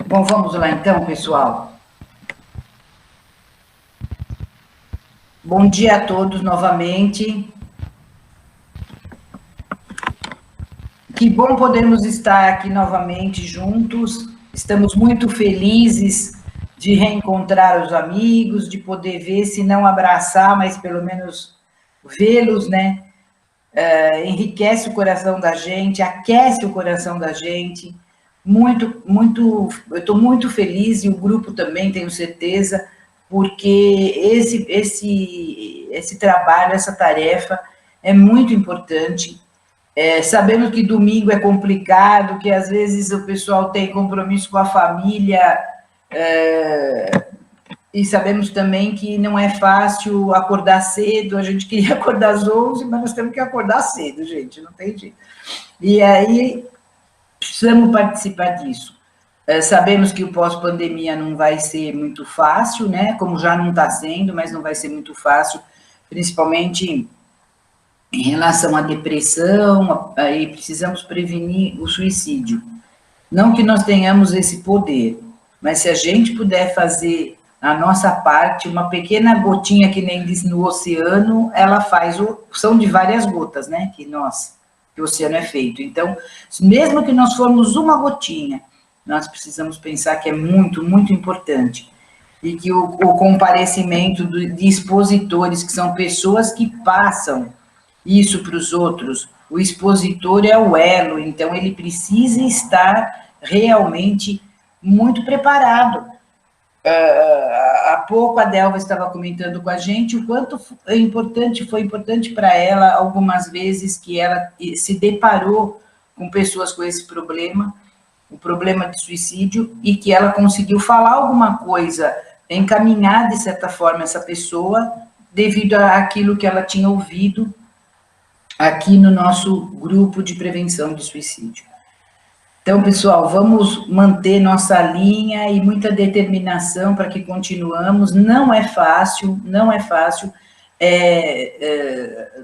Bom, vamos lá então, pessoal. Bom dia a todos novamente. Que bom podermos estar aqui novamente juntos. Estamos muito felizes de reencontrar os amigos, de poder ver, se não abraçar, mas pelo menos vê-los, né? Enriquece o coração da gente, aquece o coração da gente. Eu estou muito feliz, e o grupo também, tenho certeza, porque esse trabalho, essa tarefa é muito importante. Sabemos que domingo é complicado, que às vezes o pessoal tem compromisso com a família, e sabemos também que não é fácil acordar cedo. A gente queria acordar às 11, mas nós temos que acordar cedo, gente, não tem jeito. E aí, precisamos participar disso. Sabemos que o pós-pandemia não vai ser muito fácil, né? Como já não está sendo, mas não vai ser muito fácil, principalmente em relação à depressão, aí precisamos prevenir o suicídio. Não que nós tenhamos esse poder, mas se a gente puder fazer a nossa parte, uma pequena gotinha, que nem diz no oceano, ela faz, são de várias gotas, né, que o oceano é feito. Então, mesmo que nós formos uma gotinha, nós precisamos pensar que é muito, muito importante. E que o comparecimento de expositores, que são pessoas que passam isso para os outros, o expositor é o elo, então ele precisa estar realmente muito preparado. Há pouco a Delva estava comentando com a gente o quanto foi importante para ela algumas vezes que ela se deparou com pessoas com esse problema, o problema de suicídio, e que ela conseguiu falar alguma coisa, encaminhar de certa forma essa pessoa devido àquilo que ela tinha ouvido aqui no nosso grupo de prevenção de suicídio. Então, pessoal, vamos manter nossa linha e muita determinação para que continuamos. Não é fácil, não é fácil.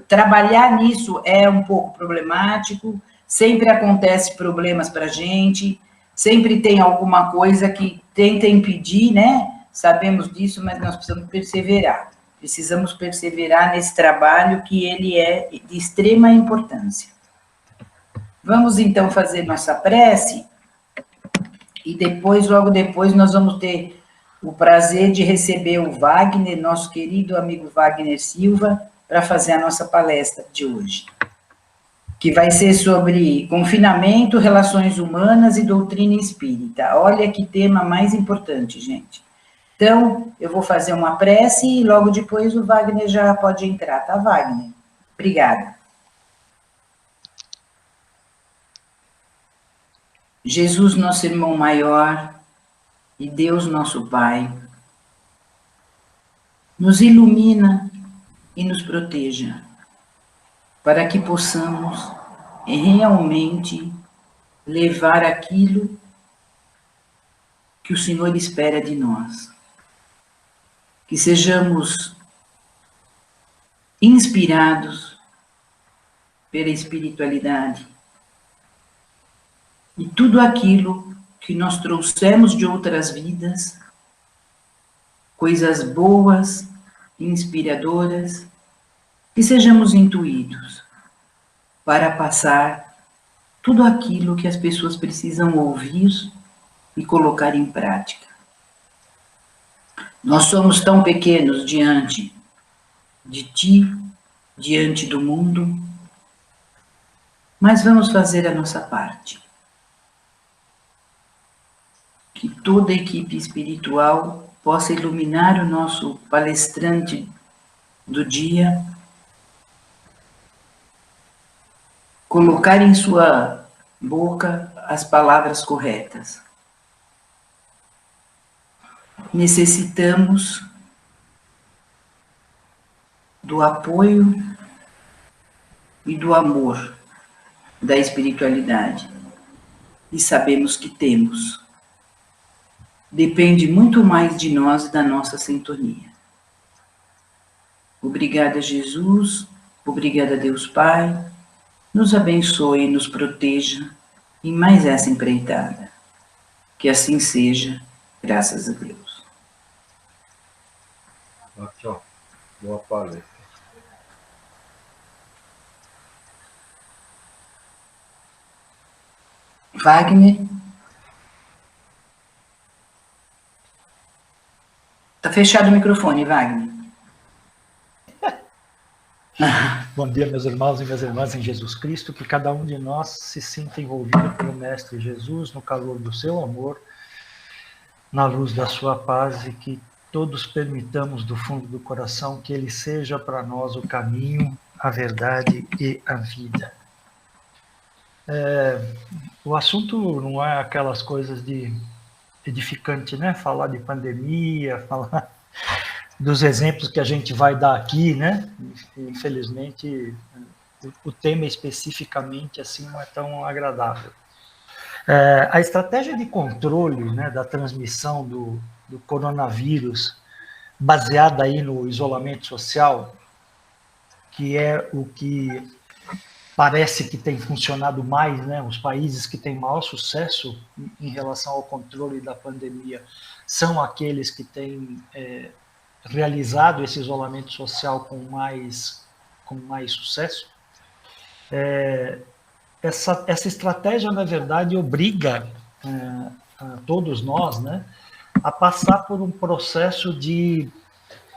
Trabalhar nisso é um pouco problemático, sempre acontece problemas para a gente, sempre tem alguma coisa que tenta impedir, né? Sabemos disso, mas nós precisamos perseverar. Precisamos perseverar nesse trabalho, que ele é de extrema importância. Vamos, então, fazer nossa prece, e depois, logo depois, nós vamos ter o prazer de receber o Wagner, nosso querido amigo Wagner Silva, para fazer a nossa palestra de hoje, que vai ser sobre confinamento, relações humanas e doutrina espírita. Olha que tema mais importante, gente. Então, eu vou fazer uma prece e logo depois o Wagner já pode entrar, tá, Wagner? Obrigada. Jesus, nosso irmão maior, e Deus, nosso Pai, nos ilumina e nos proteja, para que possamos realmente levar aquilo que o Senhor espera de nós. Que sejamos inspirados pela espiritualidade, e tudo aquilo que nós trouxemos de outras vidas, coisas boas, inspiradoras, que sejamos intuídos para passar tudo aquilo que as pessoas precisam ouvir e colocar em prática. Nós somos tão pequenos diante de ti, diante do mundo, mas vamos fazer a nossa parte. Que toda a equipe espiritual possa iluminar o nosso palestrante do dia, colocar em sua boca as palavras corretas. Necessitamos do apoio e do amor da espiritualidade, e sabemos que temos. Depende muito mais de nós e da nossa sintonia. Obrigada, Jesus, obrigada, Deus Pai, nos abençoe e nos proteja em mais essa empreitada. Que assim seja, graças a Deus. Tchau. Boa palestra. Wagner? Está fechado o microfone, Wagner. Bom dia, meus irmãos e minhas irmãs em Jesus Cristo, que cada um de nós se sinta envolvido pelo Mestre Jesus, no calor do seu amor, na luz da sua paz, e que todos permitamos do fundo do coração que Ele seja para nós o caminho, a verdade e a vida. O assunto não é aquelas coisas de edificante, né? Falar de pandemia, falar dos exemplos que a gente vai dar aqui, né? Infelizmente, o tema especificamente assim não é tão agradável. A estratégia de controle, né, da transmissão do coronavírus, baseada aí no isolamento social, que é o que parece que tem funcionado mais, né? Os países que têm maior sucesso em relação ao controle da pandemia são aqueles que têm realizado esse isolamento social com mais sucesso. Essa estratégia, na verdade, obriga a todos nós, né, a passar por um processo de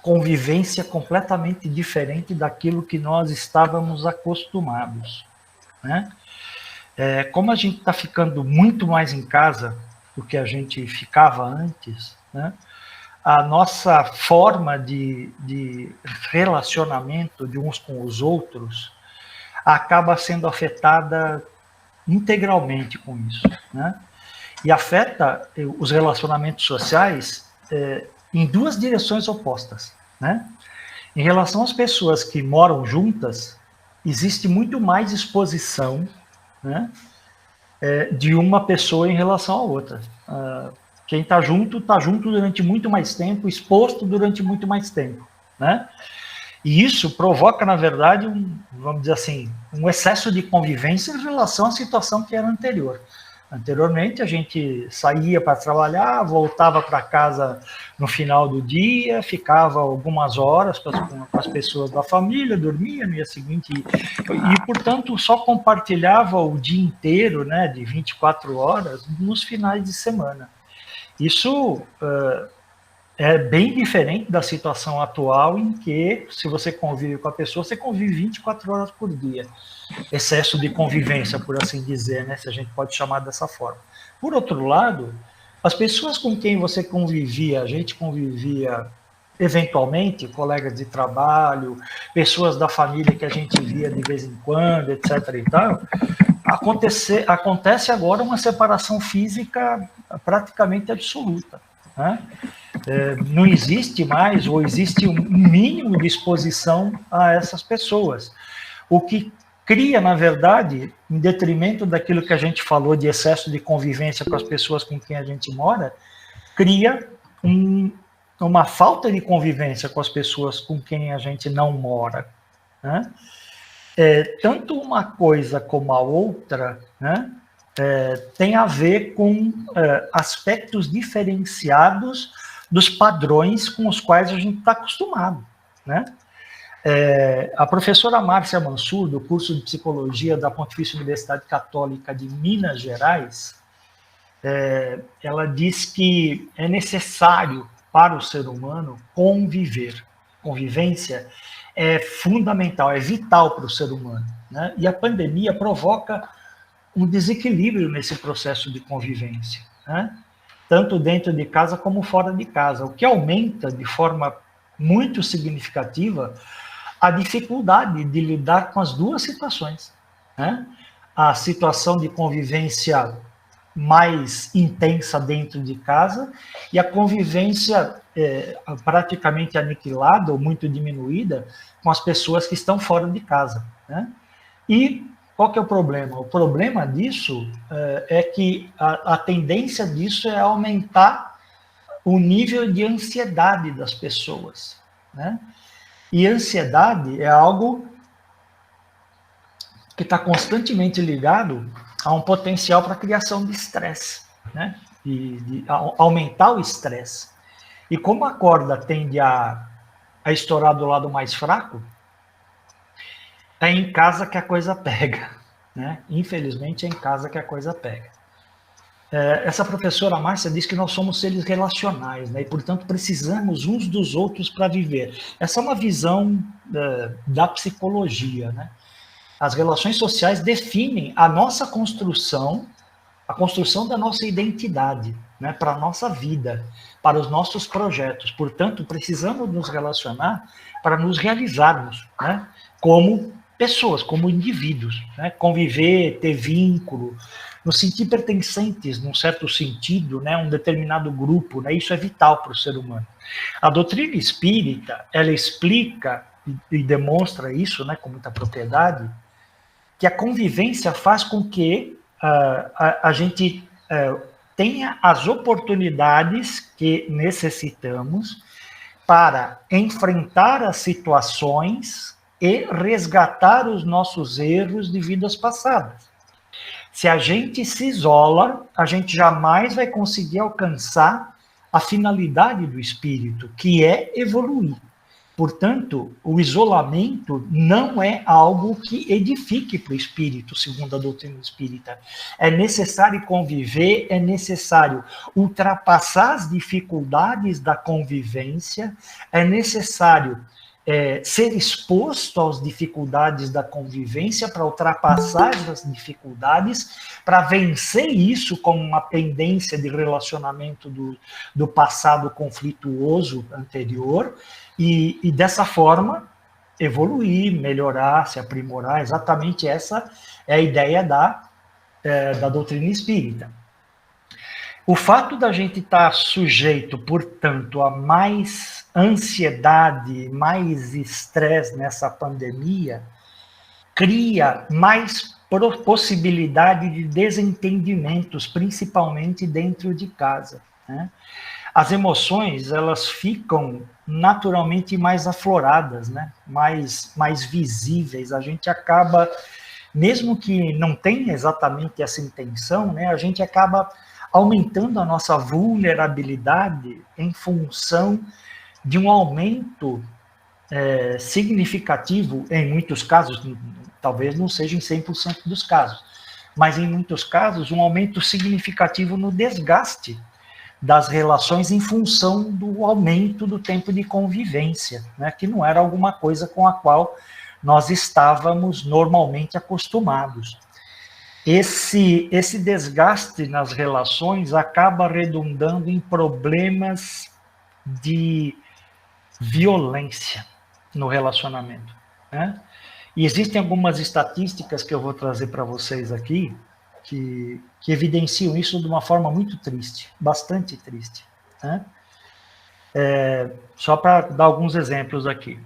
convivência completamente diferente daquilo que nós estávamos acostumados, né? Como a gente está ficando muito mais em casa do que a gente ficava antes, né? A nossa forma de relacionamento de uns com os outros acaba sendo afetada integralmente com isso, né? E afeta os relacionamentos sociais em duas direções opostas, né? Em relação às pessoas que moram juntas, existe muito mais exposição, né, de uma pessoa em relação à outra. Quem está junto durante muito mais tempo, exposto durante muito mais tempo, né? E isso provoca, na verdade, vamos dizer assim, um excesso de convivência em relação à situação que era anterior. Anteriormente, a gente saía para trabalhar, voltava para casa no final do dia, ficava algumas horas com as pessoas da família, dormia no dia seguinte e, portanto, só compartilhava o dia inteiro, né, de 24 horas, nos finais de semana. Isso é bem diferente da situação atual, em que, se você convive com a pessoa, você convive 24 horas por dia. Excesso de convivência, por assim dizer, né? Se a gente pode chamar dessa forma. Por outro lado, as pessoas com quem você convivia, a gente convivia eventualmente, colegas de trabalho, pessoas da família que a gente via de vez em quando, etc. e tal, acontece agora uma separação física praticamente absoluta, né? Não existe mais, ou existe um mínimo de exposição a essas pessoas, o que cria, na verdade, em detrimento daquilo que a gente falou de excesso de convivência com as pessoas com quem a gente mora, cria uma falta de convivência com as pessoas com quem a gente não mora, né? Tanto uma coisa como a outra, né, tem a ver com aspectos diferenciados dos padrões com os quais a gente está acostumado, né? A professora Márcia Mansur, do curso de Psicologia da Pontifícia Universidade Católica de Minas Gerais, ela diz que é necessário para o ser humano conviver. Convivência é fundamental, é vital para o ser humano, né? E a pandemia provoca um desequilíbrio nesse processo de convivência, né? Tanto dentro de casa como fora de casa, o que aumenta de forma muito significativa a dificuldade de lidar com as duas situações, né? A situação de convivência mais intensa dentro de casa e a convivência praticamente aniquilada ou muito diminuída com as pessoas que estão fora de casa, né? E qual que é o problema? O problema disso é que a tendência disso é aumentar o nível de ansiedade das pessoas, né? E ansiedade é algo que está constantemente ligado a um potencial para a criação de estresse, né? de aumentar o estresse. E como a corda tende a estourar do lado mais fraco, é em casa que a coisa pega, né? Infelizmente, é em casa que a coisa pega. Essa professora Márcia diz que nós somos seres relacionais, né? E, portanto, precisamos uns dos outros para viver. Essa é uma visão da psicologia, né? As relações sociais definem a nossa construção, a construção da nossa identidade, né? Para a nossa vida, para os nossos projetos. Portanto, precisamos nos relacionar para nos realizarmos, né? Como pessoas, como indivíduos, né? Conviver, ter vínculo, nos sentir pertencentes, num certo sentido, né, um determinado grupo, né, isso é vital para o ser humano. A doutrina espírita, ela explica e demonstra isso, né, com muita propriedade, que a convivência faz com que a gente tenha as oportunidades que necessitamos para enfrentar as situações e resgatar os nossos erros de vidas passadas. Se a gente se isola, a gente jamais vai conseguir alcançar a finalidade do espírito, que é evoluir. Portanto, o isolamento não é algo que edifique para o espírito, segundo a doutrina espírita. É necessário conviver, é necessário ultrapassar as dificuldades da convivência, é necessário ser exposto às dificuldades da convivência, para ultrapassar as dificuldades, para vencer isso como uma pendência de relacionamento do passado conflituoso anterior, e dessa forma evoluir, melhorar, se aprimorar. Exatamente essa é a ideia da doutrina espírita. O fato da gente estar sujeito, portanto, a mais ansiedade, mais estresse nessa pandemia, cria mais possibilidade de desentendimentos, principalmente dentro de casa, né? As emoções, elas ficam naturalmente mais afloradas, né? mais visíveis. A gente acaba, mesmo que não tenha exatamente essa intenção, né? A gente acaba aumentando a nossa vulnerabilidade em função de um aumento significativo, em muitos casos, talvez não seja em 100% dos casos, mas em muitos casos, um aumento significativo no desgaste das relações em função do aumento do tempo de convivência, né, que não era alguma coisa com a qual nós estávamos normalmente acostumados. Esse desgaste nas relações acaba redundando em problemas de violência no relacionamento, né? E existem algumas estatísticas que eu vou trazer para vocês aqui, que evidenciam isso de uma forma muito triste, bastante triste, né? Só para dar alguns exemplos aqui.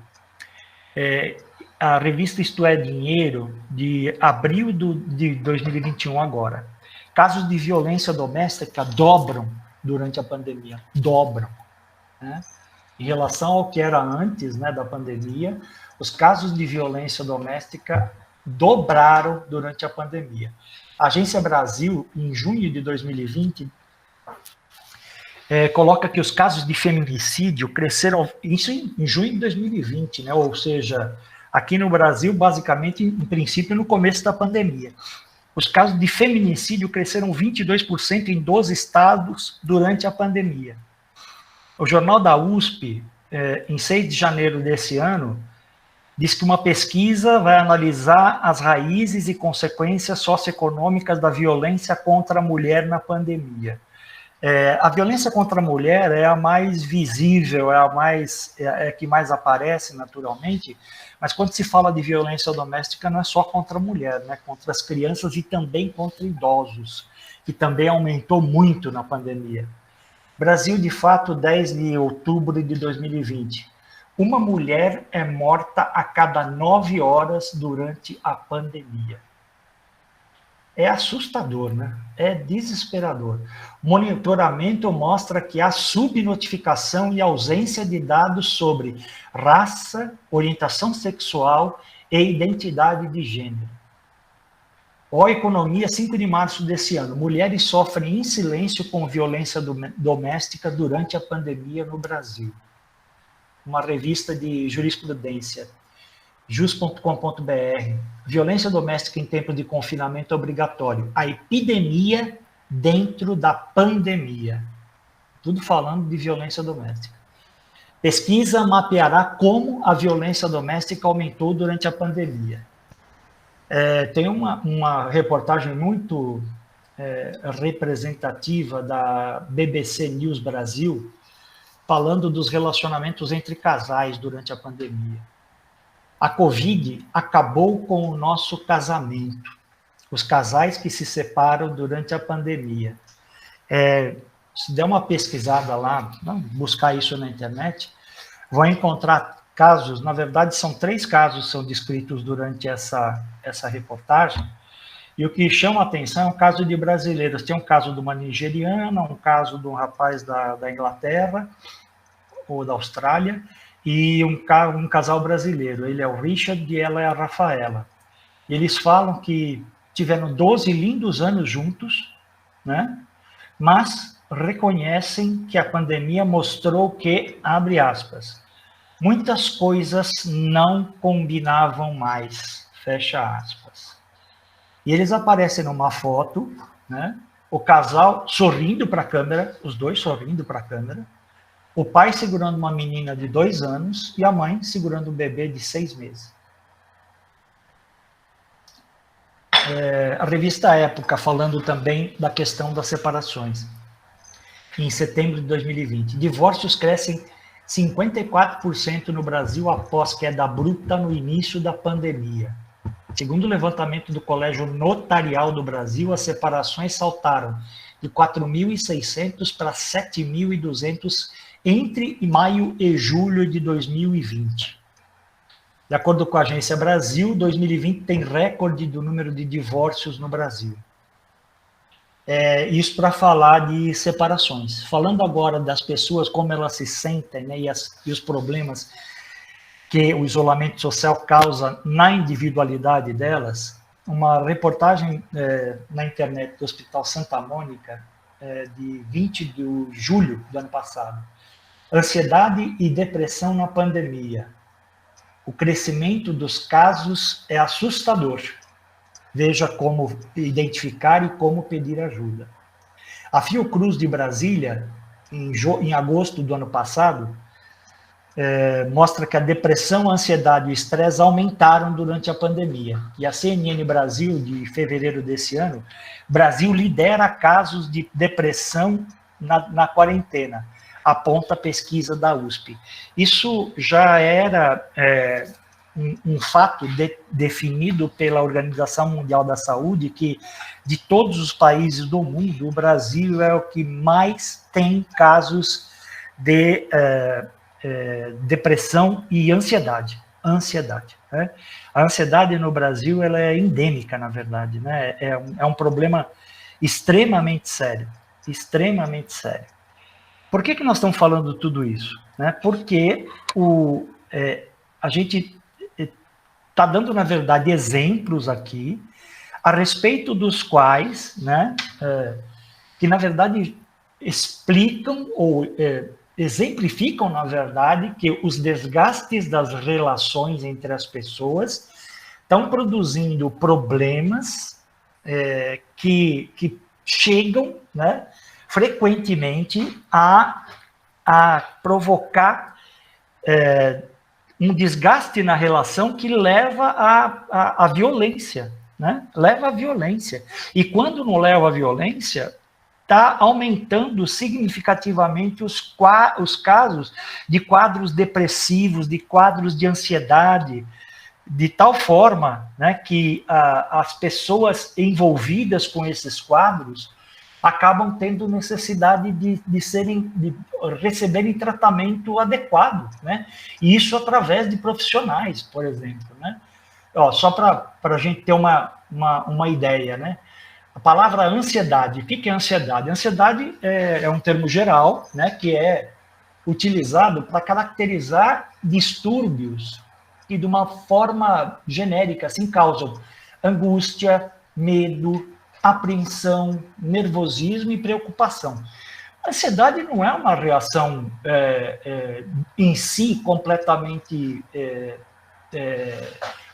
A revista Isto é Dinheiro, de abril de 2021 agora, casos de violência doméstica dobram durante a pandemia, dobram, né? Em relação ao que era antes, né, da pandemia, os casos de violência doméstica dobraram durante a pandemia. A Agência Brasil, em junho de 2020, coloca que os casos de feminicídio cresceram, isso em junho de 2020, né? Ou seja, aqui no Brasil, basicamente, em princípio, no começo da pandemia. Os casos de feminicídio cresceram 22% em 12 estados durante a pandemia. O Jornal da USP, em 6 de janeiro desse ano, diz que uma pesquisa vai analisar as raízes e consequências socioeconômicas da violência contra a mulher na pandemia. A violência contra a mulher é a mais visível, é a que mais aparece naturalmente, mas quando se fala de violência doméstica não é só contra a mulher, né? Contra as crianças e também contra idosos, que também aumentou muito na pandemia. Brasil, de fato, 10 de outubro de 2020. Uma mulher é morta a cada 9 horas durante a pandemia. É assustador, né? É desesperador. Monitoramento mostra que há subnotificação e ausência de dados sobre raça, orientação sexual e identidade de gênero. Ó Economia, 5 de março desse ano. Mulheres sofrem em silêncio com violência doméstica durante a pandemia no Brasil. Uma revista de jurisprudência, jus.com.br. Violência doméstica em tempo de confinamento obrigatório. A epidemia dentro da pandemia. Tudo falando de violência doméstica. Pesquisa mapeará como a violência doméstica aumentou durante a pandemia. Tem uma reportagem muito representativa da BBC News Brasil, falando dos relacionamentos entre casais durante a pandemia. A Covid acabou com o nosso casamento. Os casais que se separam durante a pandemia. Se der uma pesquisada lá, buscar isso na internet, vão encontrar casos, na verdade são 3 casos que são descritos durante essa reportagem, e o que chama a atenção é o caso de brasileiros. Tem um caso de uma nigeriana, um caso de um rapaz da Inglaterra, ou da Austrália, e um casal brasileiro. Ele é o Richard e ela é a Rafaela. E eles falam que tiveram 12 lindos anos juntos, né? Mas reconhecem que a pandemia mostrou que, abre aspas, muitas coisas não combinavam mais, fecha aspas. E eles aparecem numa foto, né? O casal sorrindo para a câmera, os dois sorrindo para a câmera, o pai segurando uma menina de 2 anos e a mãe segurando um bebê de 6 meses. A revista Época, falando também da questão das separações. Em setembro de 2020, divórcios crescem 54% no Brasil após queda bruta no início da pandemia. Segundo o levantamento do Colégio Notarial do Brasil, as separações saltaram de 4.600 para 7.200 entre maio e julho de 2020. De acordo com a Agência Brasil, 2020 tem recorde do número de divórcios no Brasil. Isso para falar de separações. Falando agora das pessoas, como elas se sentem, né, e os problemas que o isolamento social causa na individualidade delas, uma reportagem na internet do Hospital Santa Mônica, de 20 de julho do ano passado. Ansiedade e depressão na pandemia. O crescimento dos casos é assustador. Veja como identificar e como pedir ajuda. A Fiocruz de Brasília, em agosto do ano passado, mostra que a depressão, a ansiedade e o estresse aumentaram durante a pandemia. E a CNN Brasil, de fevereiro desse ano, Brasil lidera casos de depressão na quarentena, aponta a pesquisa da USP. Isso já era um fato definido pela Organização Mundial da Saúde, que de todos os países do mundo, o Brasil é o que mais tem casos de depressão e ansiedade. Né? A ansiedade no Brasil ela é endêmica, na verdade. Né? É um problema extremamente sério. Extremamente sério. Por que nós estamos falando tudo isso? Né? Porque a gente está dando, na verdade, exemplos aqui a respeito dos quais, né, que, na verdade, explicam ou exemplificam, na verdade, que os desgastes das relações entre as pessoas estão produzindo problemas que chegam, né, frequentemente a provocar um desgaste na relação que leva à violência, né? Leva à violência. E quando não leva à violência, está aumentando significativamente os casos de quadros depressivos, de quadros de ansiedade, de tal forma, né, que as pessoas envolvidas com esses quadros acabam tendo necessidade de receberem tratamento adequado, né? E isso através de profissionais, por exemplo, né? Só para a gente ter uma ideia, né? A palavra ansiedade, o que é ansiedade? Ansiedade é um termo geral, né, que é utilizado para caracterizar distúrbios que, de uma forma genérica, assim, causam angústia, medo, apreensão, nervosismo e preocupação. A ansiedade não é uma reação em si completamente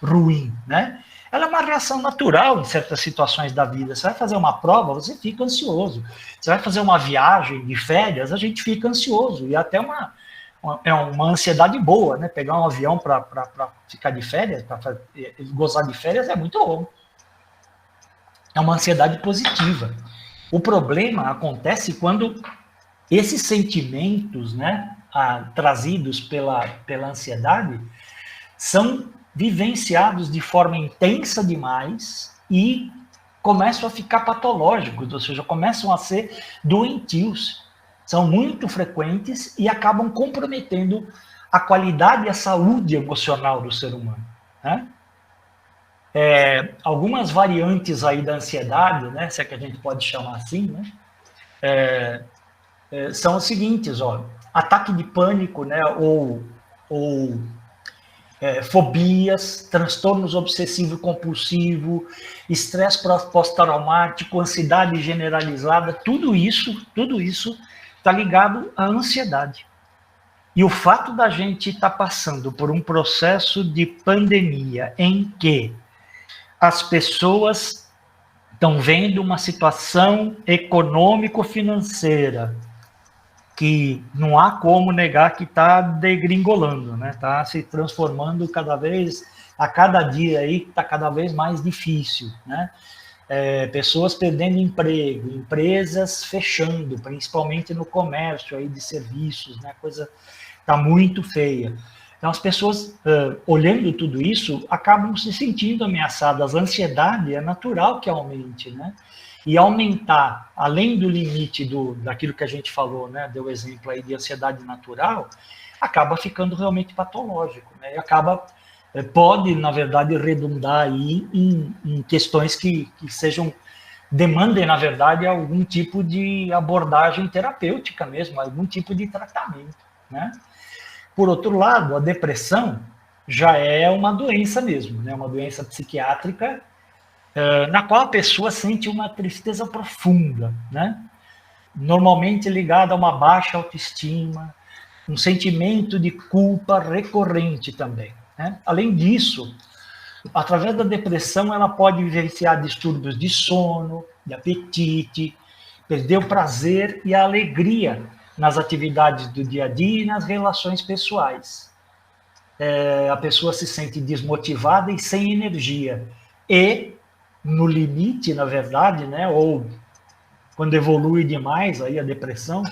ruim, né? Ela é uma reação natural em certas situações da vida. Você vai fazer uma prova, você fica ansioso. Você vai fazer uma viagem de férias, a gente fica ansioso. E até uma ansiedade boa, né? Pegar um avião para ficar de férias, para gozar de férias, é muito bom. É uma ansiedade positiva. O problema acontece quando esses sentimentos, né, trazidos pela ansiedade, são vivenciados de forma intensa demais e começam a ficar patológicos, ou seja, começam a ser doentios. São muito frequentes e acabam comprometendo a qualidade e a saúde emocional do ser humano, né? Algumas variantes aí da ansiedade, né, se é que a gente pode chamar assim, né, são os seguintes, ó, ataque de pânico, né, ou fobias, transtornos obsessivo-compulsivo, estresse pós-traumático, ansiedade generalizada, tudo isso está ligado à ansiedade. E o fato da gente estar passando por um processo de pandemia em que as pessoas estão vendo uma situação econômico-financeira que não há como negar que está degringolando, né? Está se transformando a cada dia aí, está cada vez mais difícil, né? Pessoas perdendo emprego, empresas fechando, principalmente no comércio aí de serviços, né? A coisa está muito feia. Então, as pessoas, olhando tudo isso, acabam se sentindo ameaçadas. A ansiedade é natural que aumente, né? E aumentar, além do limite daquilo que a gente falou, né? Deu exemplo aí de ansiedade natural, acaba ficando realmente patológico, né? E pode, na verdade, redundar aí em questões que demandem, na verdade, algum tipo de abordagem terapêutica mesmo, algum tipo de tratamento, né? Por outro lado, a depressão já é uma doença mesmo, né? Uma doença psiquiátrica na qual a pessoa sente uma tristeza profunda, né? Normalmente ligada a uma baixa autoestima, um sentimento de culpa recorrente também, né? Além disso, através da depressão, ela pode vivenciar distúrbios de sono, de apetite, perder o prazer e a alegria nas atividades do dia a dia e nas relações pessoais. A pessoa se sente desmotivada e sem energia. E, no limite, na verdade, né, ou quando evolui demais aí a depressão,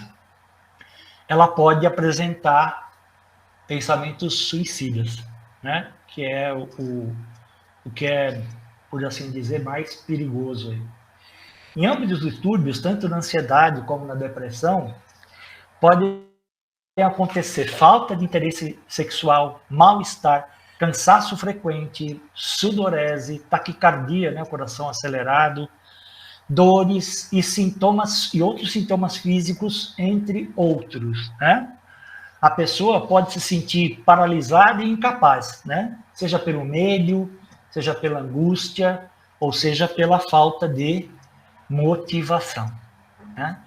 ela pode apresentar pensamentos suicidas, né, que é o que é, por assim dizer, mais perigoso aí. Em ambos os distúrbios, tanto na ansiedade como na depressão, pode acontecer falta de interesse sexual, mal-estar, cansaço frequente, sudorese, taquicardia, né, coração acelerado, dores e sintomas e outros sintomas físicos, entre outros, né? A pessoa pode se sentir paralisada e incapaz, né? Seja pelo medo, seja pela angústia, ou seja pela falta de motivação, né?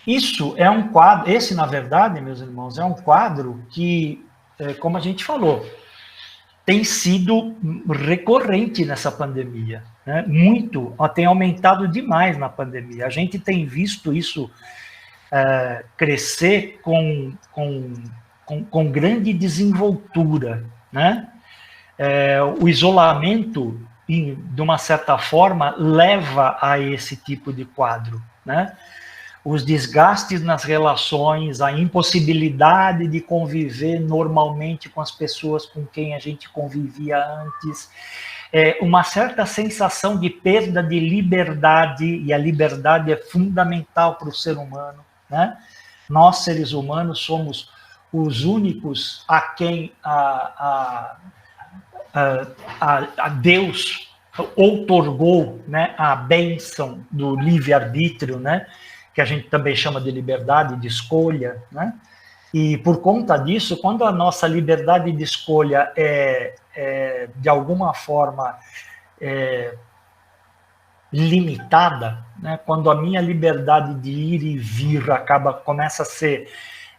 Isso é um quadro, esse, na verdade, meus irmãos, é um quadro que, como a gente falou, tem sido recorrente nessa pandemia, né? Muito, tem aumentado demais na pandemia. A gente tem visto isso crescer com grande desenvoltura, né? O isolamento, de uma certa forma, leva a esse tipo de quadro, né? Os desgastes nas relações, a impossibilidade de conviver normalmente com as pessoas com quem a gente convivia antes, uma certa sensação de perda de liberdade, e a liberdade é fundamental para o ser humano, né? Nós, seres humanos, somos os únicos a quem a Deus outorgou, né, a bênção do livre-arbítrio, né, que a gente também chama de liberdade de escolha, né? E por conta disso, quando a nossa liberdade de escolha de alguma forma limitada, né? Quando a minha liberdade de ir e vir começa a ser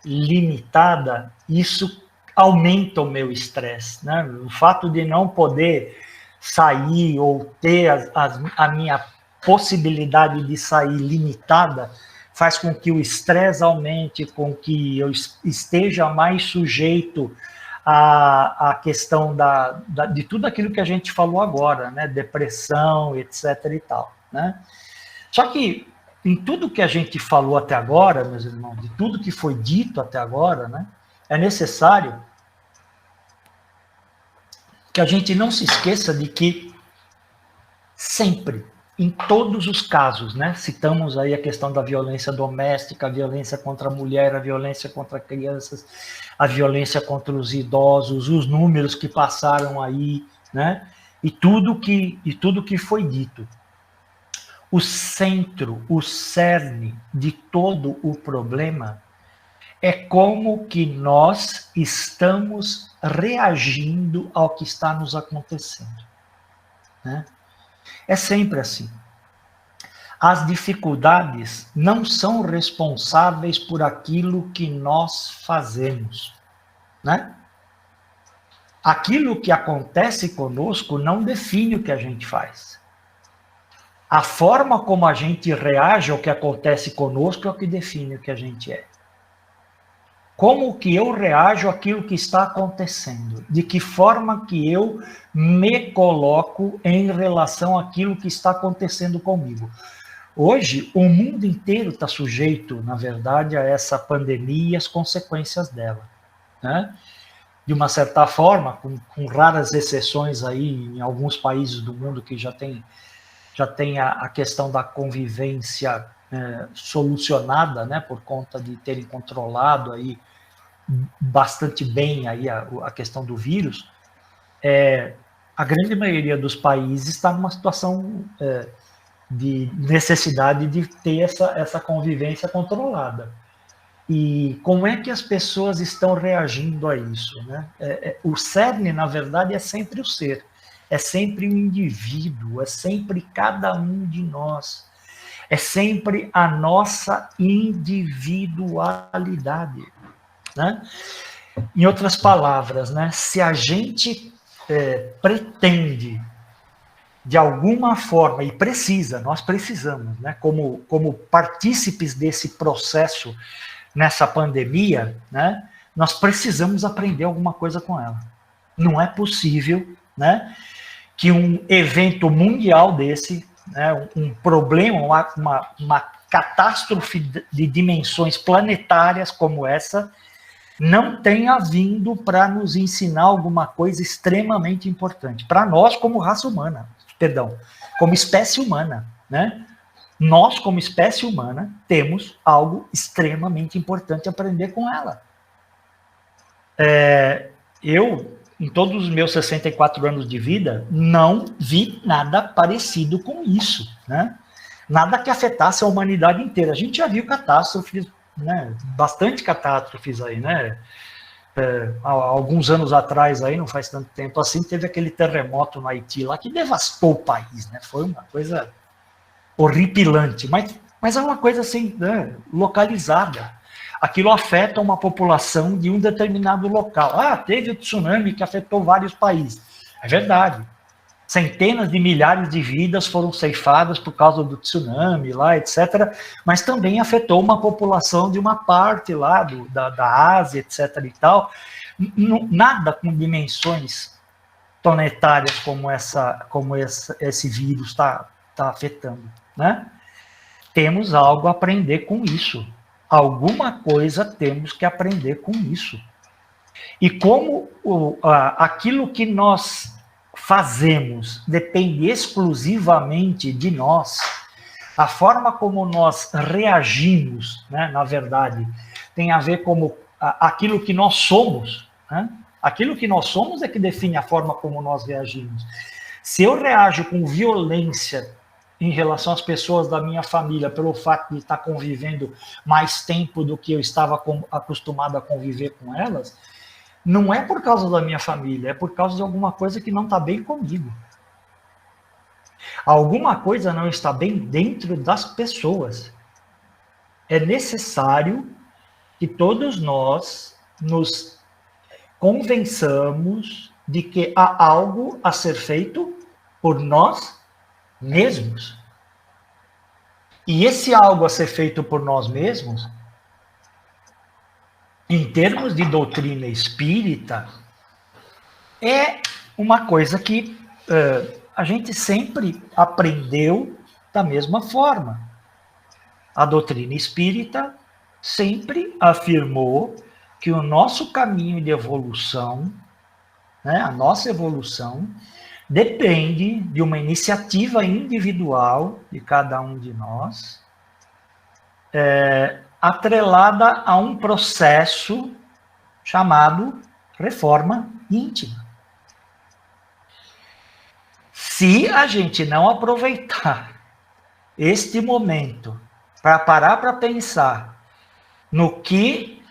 limitada, isso aumenta o meu estresse, né? O fato de não poder sair ou ter a minha possibilidade de sair limitada faz com que o estresse aumente, com que eu esteja mais sujeito à questão de tudo aquilo que a gente falou agora, né? Depressão, etc. e tal, né? Só que em tudo que a gente falou até agora, meus irmãos, de tudo que foi dito até agora, né? É necessário que a gente não se esqueça de que sempre, em todos os casos, né? Citamos aí a questão da violência doméstica, a violência contra a mulher, a violência contra crianças, a violência contra os idosos, os números que passaram aí, né? E tudo que foi dito. O centro, o cerne de todo o problema é como que nós estamos reagindo ao que está nos acontecendo, né? É sempre assim. As dificuldades não são responsáveis por aquilo que nós fazemos, né? Aquilo que acontece conosco não define o que a gente faz. A forma como a gente reage ao que acontece conosco é o que define o que a gente é. Como que eu reajo àquilo que está acontecendo? De que forma que eu me coloco em relação àquilo que está acontecendo comigo? Hoje, o mundo inteiro está sujeito, na verdade, a essa pandemia e as consequências dela, né? De uma certa forma, com raras exceções aí, em alguns países do mundo que já tem a questão da convivência solucionada, né, por conta de terem controlado aí bastante bem aí a questão do vírus, a grande maioria dos países está numa situação de necessidade de ter essa convivência controlada. E como é que as pessoas estão reagindo a isso, né? O cerne, na verdade, é sempre o ser, é sempre o indivíduo, é sempre cada um de nós, é sempre a nossa individualidade, né? Em outras palavras, né, se a gente pretende, de alguma forma, e nós precisamos, né, como partícipes desse processo nessa pandemia, né, nós precisamos aprender alguma coisa com ela. Não é possível, né, que um evento mundial desse, né, um problema, uma catástrofe de dimensões planetárias como essa, não tenha vindo para nos ensinar alguma coisa extremamente importante. Para nós, como raça humana, como espécie humana, né? Nós, como espécie humana, temos algo extremamente importante a aprender com ela. Eu, em todos os meus 64 anos de vida, não vi nada parecido com isso, né? Nada que afetasse a humanidade inteira. A gente já viu catástrofes, né? Bastante catástrofes aí, né? Há alguns anos atrás, aí, não faz tanto tempo assim, teve aquele terremoto no Haiti lá que devastou o país, né? Foi uma coisa horripilante, mas é uma coisa assim, né, localizada. Aquilo afeta uma população de um determinado local. Teve o tsunami que afetou vários países. É verdade. Centenas de milhares de vidas foram ceifadas por causa do tsunami lá, etc. Mas também afetou uma população de uma parte lá da Ásia, etc. e tal. Nada com dimensões planetárias como esse vírus está afetando, né? Temos algo a aprender com isso. Alguma coisa temos que aprender com isso. E como aquilo que nós fazemos depende exclusivamente de nós, a forma como nós reagimos, né, na verdade, tem a ver com aquilo que nós somos, né? Aquilo que nós somos é que define a forma como nós reagimos. Se eu reajo com violência em relação às pessoas da minha família, pelo fato de estar convivendo mais tempo do que eu estava acostumado a conviver com elas, não é por causa da minha família, é por causa de alguma coisa que não está bem comigo. Alguma coisa não está bem dentro das pessoas. É necessário que todos nós nos convençamos de que há algo a ser feito por nós mesmos. E esse algo a ser feito por nós mesmos, em termos de doutrina espírita, é uma coisa que a gente sempre aprendeu da mesma forma. A doutrina espírita sempre afirmou que o nosso caminho de evolução, né, a nossa evolução, depende de uma iniciativa individual de cada um de nós, atrelada a um processo chamado reforma íntima. Se a gente não aproveitar este momento para parar para pensar no que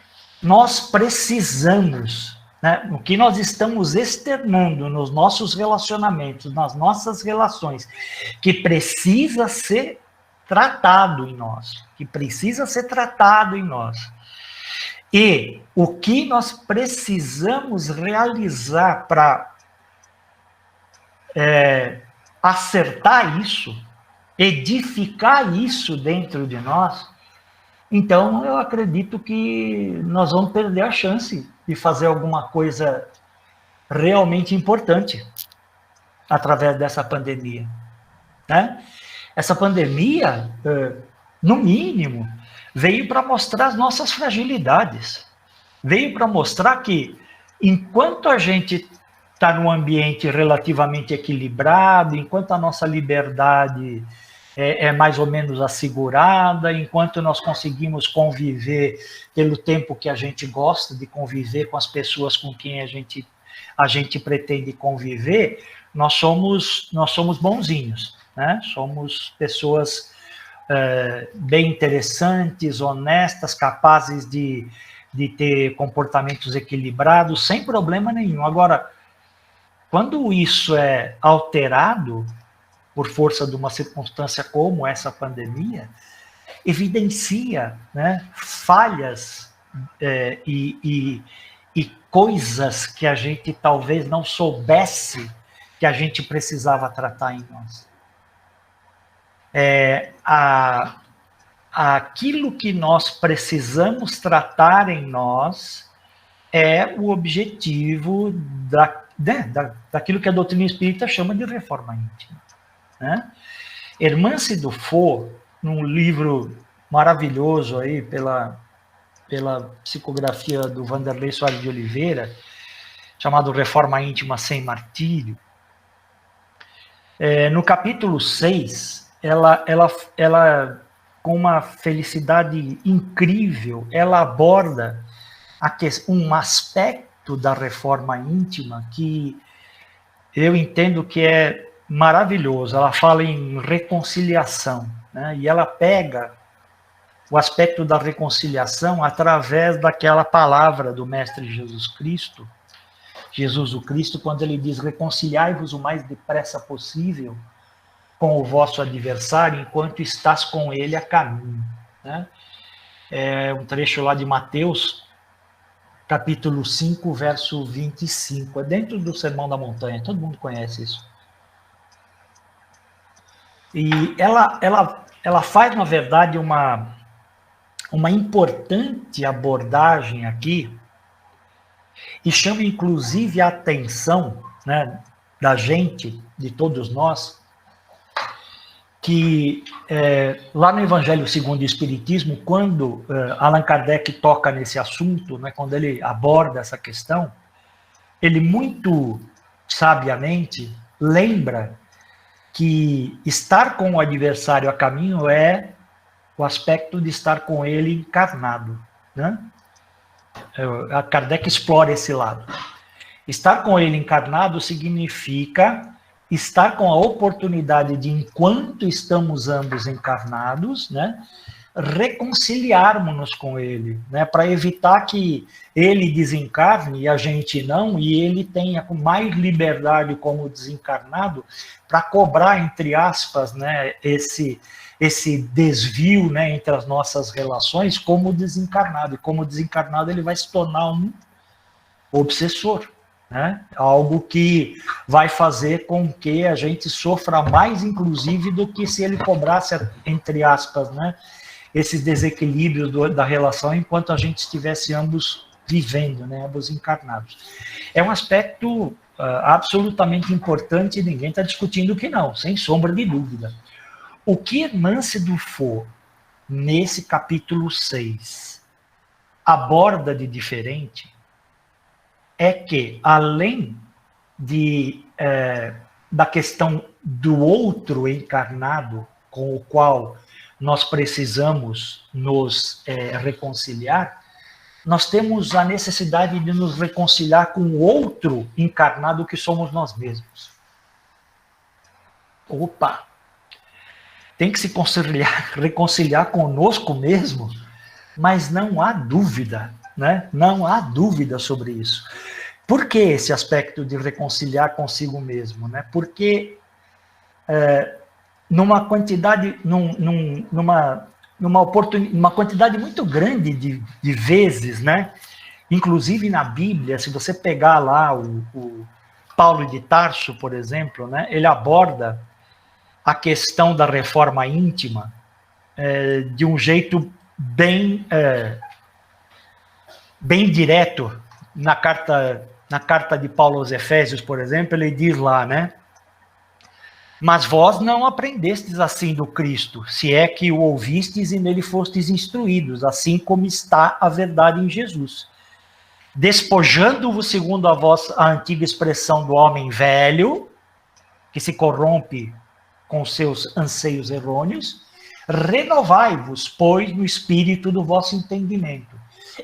nós precisamos, né, no que nós estamos externando nos nossos relacionamentos, nas nossas relações, que precisa ser tratado em nós, e o que nós precisamos realizar para acertar isso, edificar isso dentro de nós, então eu acredito que nós vamos perder a chance de fazer alguma coisa realmente importante através dessa pandemia, né? Essa pandemia, no mínimo, veio para mostrar as nossas fragilidades, veio para mostrar que enquanto a gente está num ambiente relativamente equilibrado, enquanto a nossa liberdade é mais ou menos assegurada, enquanto nós conseguimos conviver pelo tempo que a gente gosta de conviver com as pessoas com quem a gente pretende conviver, nós somos bonzinhos, né? Somos pessoas bem interessantes, honestas, capazes de ter comportamentos equilibrados, sem problema nenhum. Agora, quando isso é alterado por força de uma circunstância como essa pandemia, evidencia, né, falhas e coisas que a gente talvez não soubesse que a gente precisava tratar em nós. Aquilo que nós precisamos tratar em nós é o objetivo daquilo que a doutrina espírita chama de reforma íntima, né? Hermance Dufour, num livro maravilhoso aí pela psicografia do Vanderlei Soares de Oliveira, chamado Reforma Íntima Sem Martírio, no capítulo 6, ela com uma felicidade incrível, ela aborda um aspecto da reforma íntima que eu entendo que é maravilhoso. Ela fala em reconciliação, né? E ela pega o aspecto da reconciliação através daquela palavra do Mestre Jesus Cristo, quando ele diz: reconciliai-vos o mais depressa possível com o vosso adversário enquanto estás com ele a caminho, né? É um trecho lá de Mateus, capítulo 5, verso 25. É dentro do Sermão da Montanha, todo mundo conhece isso. E ela faz, na verdade, uma importante abordagem aqui, e chama inclusive a atenção, né, da gente, de todos nós, que lá no Evangelho segundo o Espiritismo, quando Allan Kardec toca nesse assunto, né, quando ele aborda essa questão, ele muito sabiamente lembra que estar com o adversário a caminho é o aspecto de estar com ele encarnado, né? A Kardec explora esse lado. Estar com ele encarnado significa estar com a oportunidade de, enquanto estamos ambos encarnados, né, reconciliarmos-nos com ele, né, para evitar que ele desencarne e a gente não, e ele tenha com mais liberdade como desencarnado para cobrar, entre aspas, né, esse desvio, né, entre as nossas relações como desencarnado. E como desencarnado ele vai se tornar um obsessor, né, algo que vai fazer com que a gente sofra mais, inclusive, do que se ele cobrasse, entre aspas, né, esses desequilíbrios da relação enquanto a gente estivesse ambos vivendo, né, ambos encarnados. É um aspecto absolutamente importante e ninguém está discutindo que não, sem sombra de dúvida. O que Hermance Dufour, nesse capítulo 6, aborda de diferente é que, além da questão do outro encarnado com o qual nós precisamos nos reconciliar, nós temos a necessidade de nos reconciliar com o outro encarnado que somos nós mesmos. Opa! Tem que se reconciliar conosco mesmo, mas não há dúvida, né? Não há dúvida sobre isso. Por que esse aspecto de reconciliar consigo mesmo, né? Porque numa quantidade, numa quantidade muito grande de vezes, né? Inclusive na Bíblia, se você pegar lá o Paulo de Tarso, por exemplo, né? Ele aborda a questão da reforma íntima de um jeito bem direto. Na carta de Paulo aos Efésios, por exemplo, ele diz lá, né? Mas vós não aprendestes assim do Cristo, se é que o ouvistes e nele fostes instruídos, assim como está a verdade em Jesus. Despojando-vos, segundo a antiga expressão do homem velho, que se corrompe com seus anseios errôneos, renovai-vos, pois, no espírito do vosso entendimento,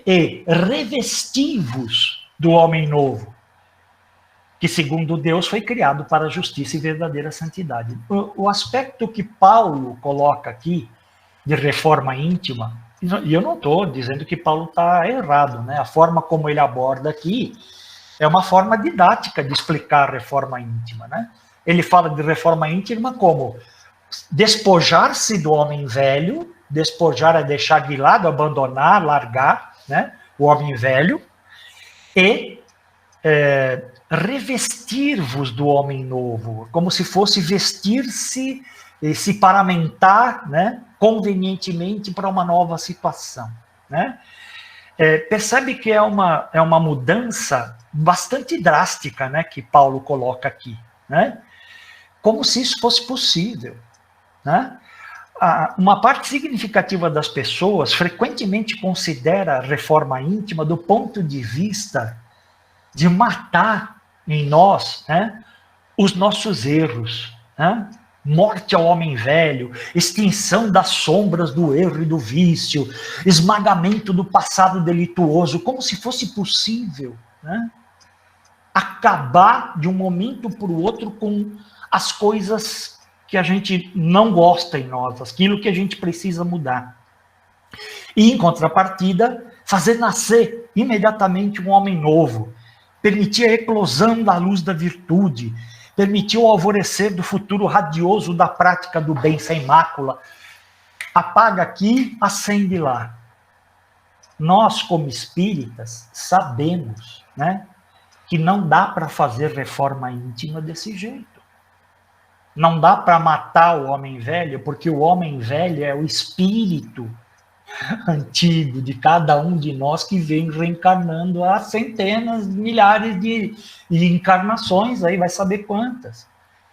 e revesti-vos do homem novo, que segundo Deus foi criado para a justiça e verdadeira santidade. O aspecto que Paulo coloca aqui, de reforma íntima, e eu não estou dizendo que Paulo está errado, né? A forma como ele aborda aqui é uma forma didática de explicar a reforma íntima, né? Ele fala de reforma íntima como despojar-se do homem velho, despojar é deixar de lado, abandonar, largar, né? O homem velho, e revestir-vos do homem novo, como se fosse vestir-se e se paramentar, né, convenientemente para uma nova situação, né? Percebe que é uma mudança bastante drástica, né, que Paulo coloca aqui, né? Como se isso fosse possível, né? Uma parte significativa das pessoas frequentemente considera a reforma íntima do ponto de vista de matar em nós, né, os nossos erros, né? Morte ao homem velho, extinção das sombras do erro e do vício, esmagamento do passado delituoso, como se fosse possível, né, acabar de um momento para o outro com as coisas que a gente não gosta em nós, aquilo que a gente precisa mudar. E, em contrapartida, fazer nascer imediatamente um homem novo, permitir a eclosão da luz da virtude, permitir o alvorecer do futuro radioso da prática do bem sem mácula. Apaga aqui, acende lá. Nós, como espíritas, sabemos, né, que não dá para fazer reforma íntima desse jeito. Não dá para matar o homem velho, porque o homem velho é o espírito antigo de cada um de nós que vem reencarnando há centenas, milhares de encarnações, aí vai saber quantas.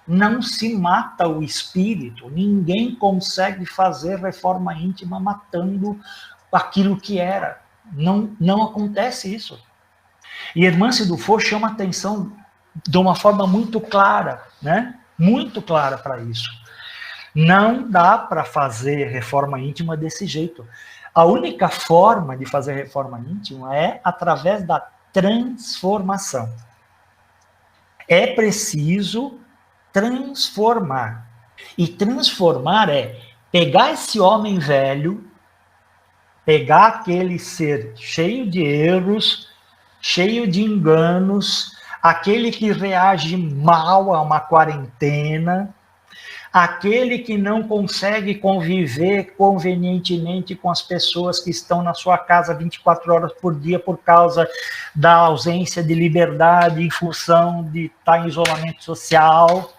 Não se mata o espírito, ninguém consegue fazer reforma íntima matando aquilo que era. Não acontece isso. E Hermance Dufour chama a atenção de uma forma muito clara, né? Muito clara para isso. Não dá para fazer reforma íntima desse jeito. A única forma de fazer reforma íntima é através da transformação. É preciso transformar. E transformar é pegar esse homem velho pegar aquele ser cheio de erros, cheio de enganos, aquele que reage mal a uma quarentena, aquele que não consegue conviver convenientemente com as pessoas que estão na sua casa 24 horas por dia por causa da ausência de liberdade em função de estar em isolamento social,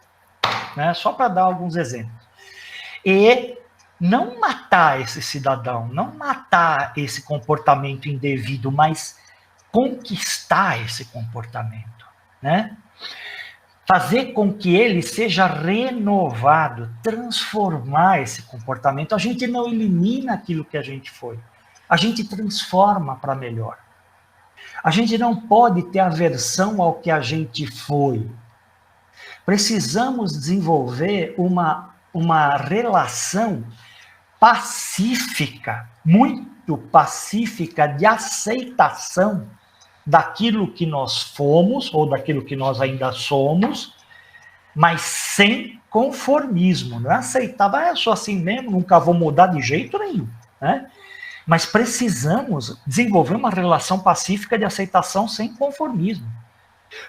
né? Só para dar alguns exemplos. E não matar esse cidadão, não matar esse comportamento indevido, mas conquistar esse comportamento, né? Fazer com que ele seja renovado, transformar esse comportamento. A gente não elimina aquilo que a gente foi, a gente transforma para melhor. A gente não pode ter aversão ao que a gente foi. Precisamos desenvolver uma relação pacífica, muito pacífica, de aceitação daquilo que nós fomos, ou daquilo que nós ainda somos, mas sem conformismo. Não é aceitar, eu sou assim mesmo, nunca vou mudar de jeito nenhum, né? Mas precisamos desenvolver uma relação pacífica de aceitação sem conformismo,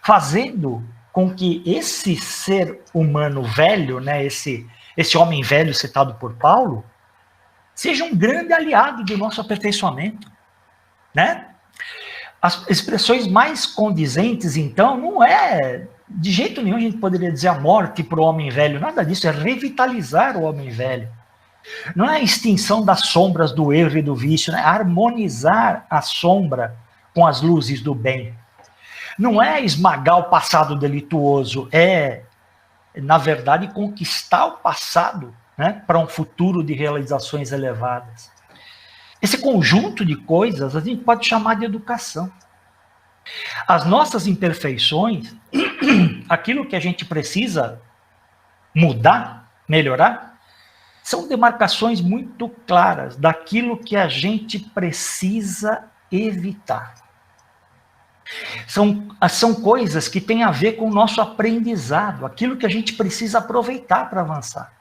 fazendo com que esse ser humano velho, né, esse homem velho citado por Paulo, seja um grande aliado do nosso aperfeiçoamento, né? As expressões mais condizentes, então, não é, de jeito nenhum a gente poderia dizer a morte para o homem velho, nada disso, é revitalizar o homem velho. Não é a extinção das sombras do erro e do vício, né? É harmonizar a sombra com as luzes do bem. Não é esmagar o passado delituoso, é, na verdade, conquistar o passado, né, para um futuro de realizações elevadas. Esse conjunto de coisas a gente pode chamar de educação. As nossas imperfeições, aquilo que a gente precisa mudar, melhorar, são demarcações muito claras daquilo que a gente precisa evitar. São coisas que têm a ver com o nosso aprendizado, aquilo que a gente precisa aproveitar para avançar.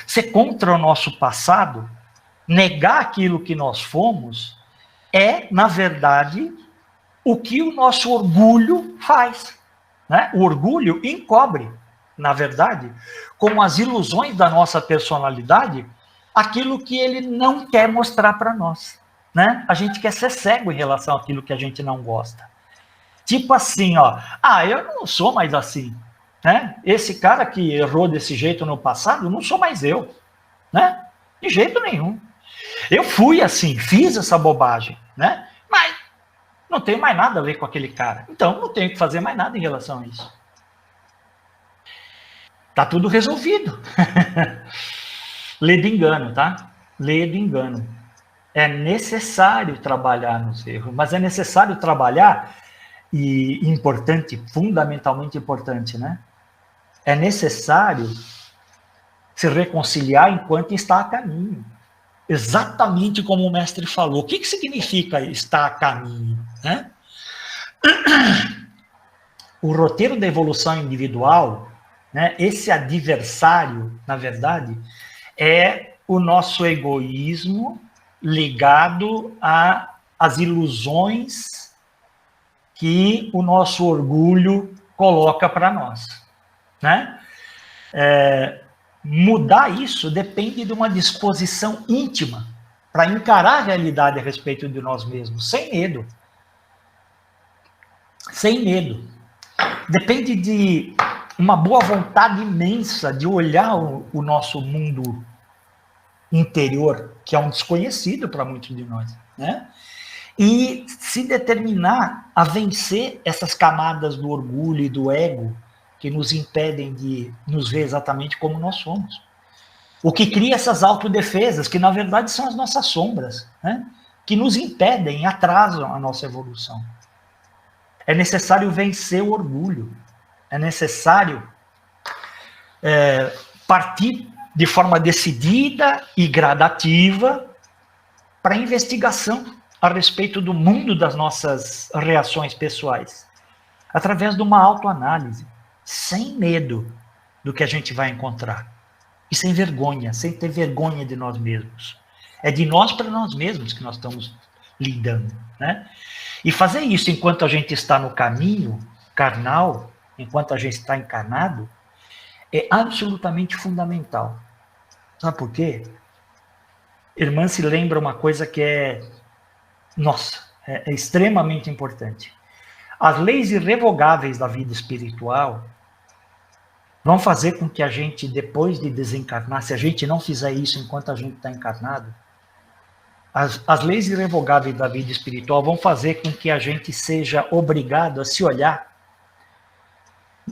Ser contra o nosso passado, negar aquilo que nós fomos, é, na verdade, o que o nosso orgulho faz, né? O orgulho encobre, na verdade, com as ilusões da nossa personalidade, aquilo que ele não quer mostrar para nós, né? A gente quer ser cego em relação àquilo que a gente não gosta. Tipo assim, ó, eu não sou mais assim, né? Esse cara que errou desse jeito no passado, não sou mais eu, né? De jeito nenhum. Eu fui assim, fiz essa bobagem, né? Mas não tenho mais nada a ver com aquele cara. Então, não tenho que fazer mais nada em relação a isso. Tá tudo resolvido. Lê de engano, tá? Lê de engano. É necessário trabalhar nos erros, mas é necessário trabalhar, e importante, fundamentalmente importante, né? É necessário se reconciliar enquanto está a caminho. Exatamente como o mestre falou. O que significa estar a caminho, né? O roteiro da evolução individual, né, esse adversário, na verdade, é o nosso egoísmo ligado às ilusões que o nosso orgulho coloca para nós, né? Mudar isso depende de uma disposição íntima para encarar a realidade a respeito de nós mesmos, sem medo. Sem medo. Depende de uma boa vontade imensa de olhar o nosso mundo interior, que é um desconhecido para muitos de nós, né? E se determinar a vencer essas camadas do orgulho e do ego que nos impedem de nos ver exatamente como nós somos. O que cria essas autodefesas, que na verdade são as nossas sombras, né? Que nos impedem, atrasam a nossa evolução. É necessário vencer o orgulho, é necessário partir de forma decidida e gradativa para a investigação a respeito do mundo das nossas reações pessoais, através de uma autoanálise, sem medo do que a gente vai encontrar, e sem vergonha, sem ter vergonha de nós mesmos. É de nós para nós mesmos que nós estamos lidando, né? E fazer isso enquanto a gente está no caminho carnal, enquanto a gente está encarnado, é absolutamente fundamental. Sabe por quê? Irmã se lembra uma coisa que é extremamente importante. As leis irrevogáveis da vida espiritual vão fazer com que a gente, depois de desencarnar, se a gente não fizer isso enquanto a gente está encarnado, as leis irrevogáveis da vida espiritual vão fazer com que a gente seja obrigado a se olhar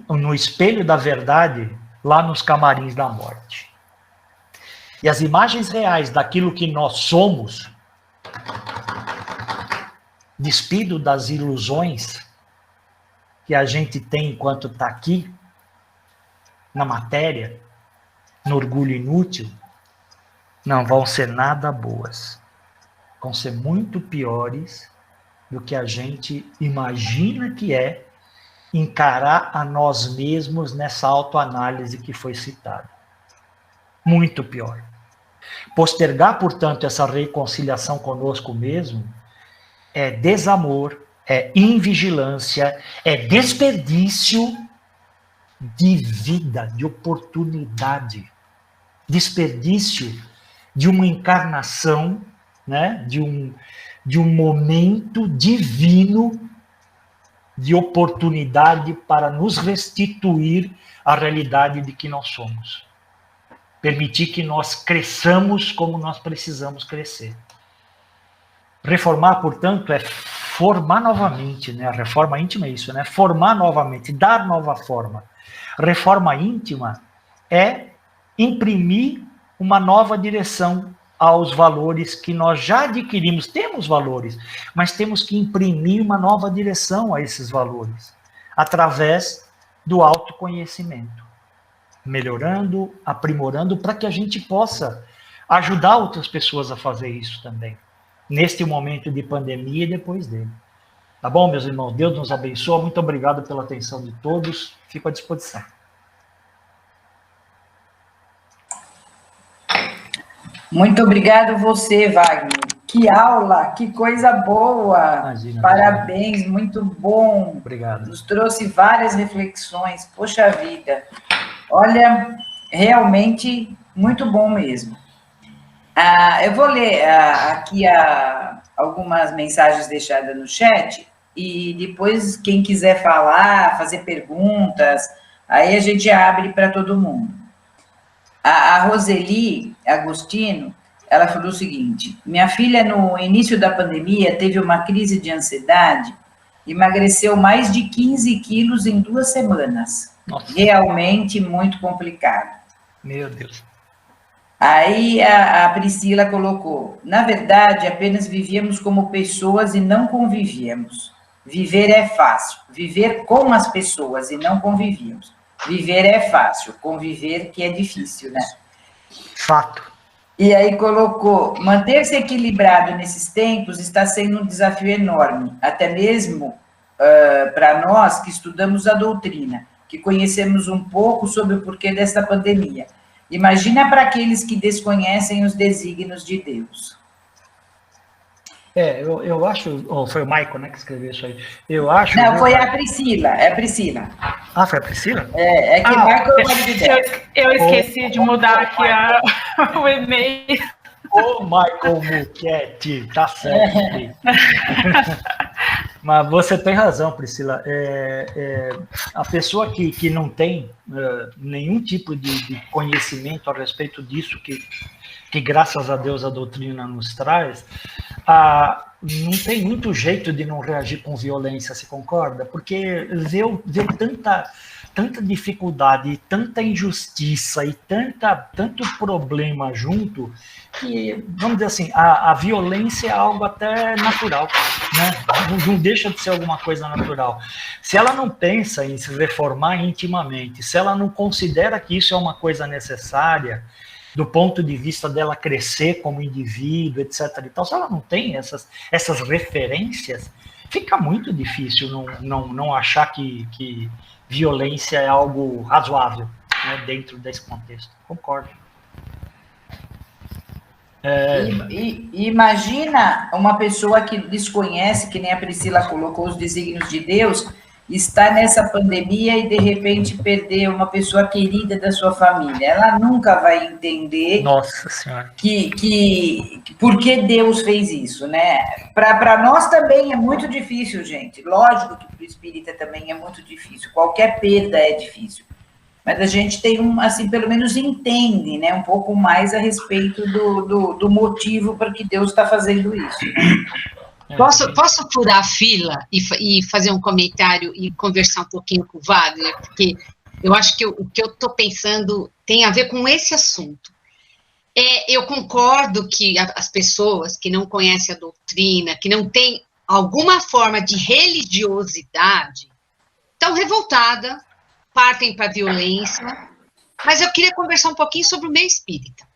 no espelho da verdade lá nos camarins da morte. E as imagens reais daquilo que nós somos, despido das ilusões que a gente tem enquanto está aqui, na matéria, no orgulho inútil, não vão ser nada boas. Vão ser muito piores do que a gente imagina que é encarar a nós mesmos nessa autoanálise que foi citada. Muito pior. Postergar, portanto, essa reconciliação conosco mesmo é desamor, é invigilância, é desperdício de vida, de oportunidade, desperdício de uma encarnação, né, de um momento divino de oportunidade para nos restituir à realidade de que nós somos. Permitir que nós cresçamos como nós precisamos crescer. Reformar, portanto, é formar novamente, né? A reforma íntima é isso, né? Formar novamente, dar nova forma. Reforma íntima é imprimir uma nova direção aos valores que nós já adquirimos. Temos valores, mas temos que imprimir uma nova direção a esses valores, através do autoconhecimento, melhorando, aprimorando, para que a gente possa ajudar outras pessoas a fazer isso também, neste momento de pandemia e depois dele. Tá bom, meus irmãos? Deus nos abençoe. Muito obrigado pela atenção de todos. Fico à disposição. Muito obrigado você, Wagner. Que aula, que coisa boa. Imagina, parabéns, imagina. Muito bom. Obrigado. Nos trouxe várias reflexões. Poxa vida. Olha, realmente muito bom mesmo. Eu vou ler aqui algumas mensagens deixadas no chat e depois quem quiser falar, fazer perguntas, aí a gente abre para todo mundo. A Roseli Agostino, ela falou o seguinte: minha filha no início da pandemia teve uma crise de ansiedade, emagreceu mais de 15 quilos em 2 semanas. Nossa. Realmente muito complicado. Meu Deus. Aí a Priscila colocou: na verdade, apenas vivíamos como pessoas e não convivíamos. Viver é fácil. Viver com as pessoas e não convivíamos. Viver é fácil. Conviver que é difícil, né? Fato. E aí colocou: manter-se equilibrado nesses tempos está sendo um desafio enorme, até mesmo para nós que estudamos a doutrina, que conhecemos um pouco sobre o porquê desta pandemia. Imagina para aqueles que desconhecem os desígnios de Deus. Eu acho... foi o Michael, né, que escreveu isso aí. Eu acho... Não, foi a Priscila. É a Priscila. Ah, foi a Priscila? É que Michael é o marido dela. Eu esqueci de mudar aqui o e-mail. Ô, Michael Muchetti, tá certo. Mas você tem razão, Priscila. A pessoa que não tem nenhum tipo de conhecimento a respeito disso, que graças a Deus a doutrina nos traz, não tem muito jeito de não reagir com violência, se concorda? Porque vê tanta dificuldade, tanta injustiça e tanto problema junto, que, vamos dizer assim, a violência é algo até natural, né? Não deixa de ser alguma coisa natural. Se ela não pensa em se reformar intimamente, se ela não considera que isso é uma coisa necessária, do ponto de vista dela crescer como indivíduo, etc. e tal, se ela não tem essas referências, fica muito difícil não achar que violência é algo razoável, né, dentro desse contexto. Concordo. E imagina uma pessoa que desconhece, que nem a Priscila colocou, os desígnios de Deus, está nessa pandemia e de repente perder uma pessoa querida da sua família. Ela nunca vai entender. Nossa Senhora. Por que Deus fez isso, né? Para nós também é muito difícil, gente. Lógico que para o espírita também é muito difícil. Qualquer perda é difícil. Mas a gente tem assim, pelo menos entende, né, um pouco mais a respeito do motivo para que Deus está fazendo isso. Né? Posso furar a fila e fazer um comentário e conversar um pouquinho com o Wagner? Porque eu acho que o que eu estou pensando tem a ver com esse assunto. Eu concordo que as pessoas que não conhecem a doutrina, que não têm alguma forma de religiosidade, estão revoltadas, partem para a violência, mas eu queria conversar um pouquinho sobre o meio espírita.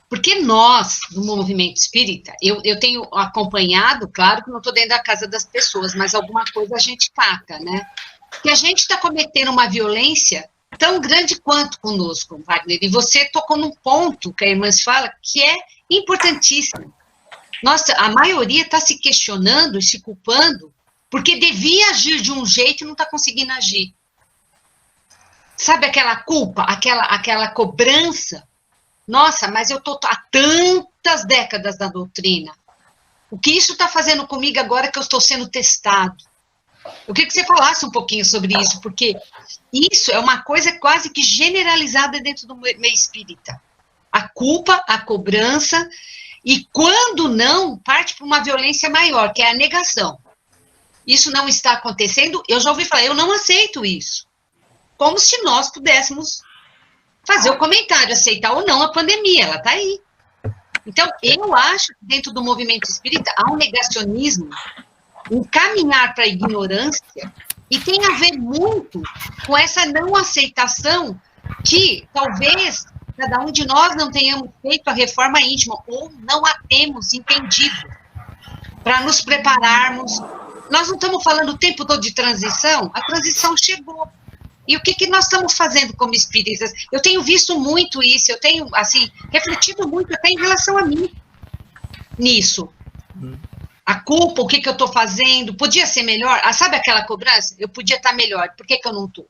Porque nós, no movimento espírita, eu tenho acompanhado, claro que não estou dentro da casa das pessoas, mas alguma coisa a gente capta, né? Que a gente está cometendo uma violência tão grande quanto conosco, Wagner, e você tocou num ponto que a irmã fala que é importantíssimo. Nossa, a maioria está se questionando e se culpando porque devia agir de um jeito e não está conseguindo agir. Sabe aquela culpa, aquela cobrança? Nossa, mas eu estou há tantas décadas na doutrina. O que isso está fazendo comigo agora que eu estou sendo testado? Eu queria que você falasse um pouquinho sobre isso, porque isso é uma coisa quase que generalizada dentro do meio espírita. A culpa, a cobrança, e quando não, parte para uma violência maior, que é a negação. Isso não está acontecendo, eu já ouvi falar, eu não aceito isso. Como se nós pudéssemos fazer o comentário, aceitar ou não a pandemia, ela está aí. Então, eu acho que dentro do movimento espírita há um negacionismo, um caminhar para a ignorância, e tem a ver muito com essa não aceitação que talvez cada um de nós não tenhamos feito a reforma íntima, ou não a temos entendido, para nos prepararmos. Nós não estamos falando o tempo todo de transição, a transição chegou. E o que nós estamos fazendo como espíritas? Eu tenho visto muito isso, eu tenho, assim, refletido muito até em relação a mim, nisso. A culpa, o que eu estou fazendo, podia ser melhor? Sabe aquela cobrança? Eu podia estar melhor, por que eu não estou?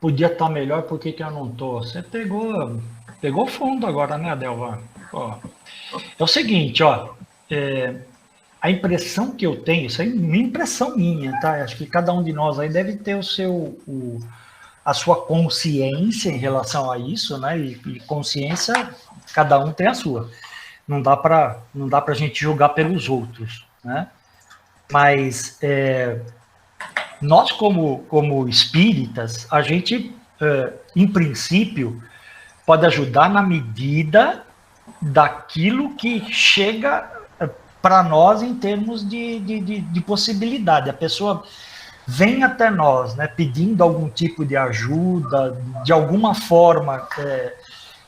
Podia estar melhor, por que eu não estou? Você pegou fundo agora, né, Adelvan? É o seguinte, a impressão que eu tenho, isso aí é uma impressão minha, tá? Acho que cada um de nós aí deve ter a sua consciência em relação a isso, né? E consciência, cada um tem a sua. Não dá para a gente julgar pelos outros, né? Mas nós, como espíritas, a gente, em princípio, pode ajudar na medida daquilo que chega para nós em termos de possibilidade. A pessoa vem até nós, né, pedindo algum tipo de ajuda, de alguma forma,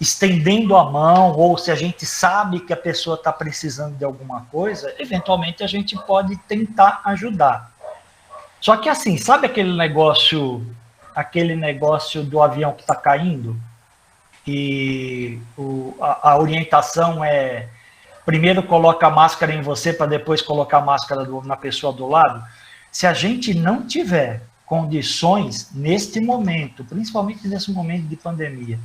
estendendo a mão, ou se a gente sabe que a pessoa está precisando de alguma coisa, eventualmente a gente pode tentar ajudar. Só que assim, sabe aquele negócio do avião que está caindo? E a orientação é: primeiro coloca a máscara em você para depois colocar a máscara na pessoa do lado. Se a gente não tiver condições neste momento, principalmente nesse momento de pandemia,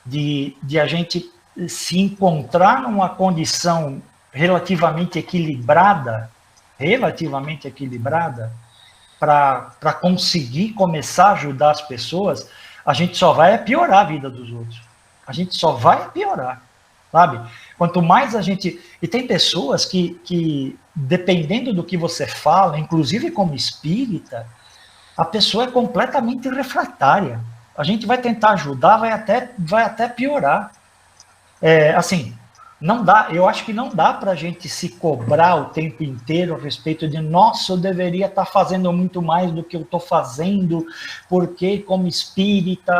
de a gente se encontrar numa condição relativamente equilibrada, para conseguir começar a ajudar as pessoas, a gente só vai piorar a vida dos outros. A gente só vai piorar, sabe? Quanto mais a gente... E tem pessoas que, dependendo do que você fala, inclusive como espírita, a pessoa é completamente refratária. A gente vai tentar ajudar, vai até piorar. Assim, não dá, eu acho que não dá para a gente se cobrar o tempo inteiro a respeito de: nossa, eu deveria estar fazendo muito mais do que eu estou fazendo, porque como espírita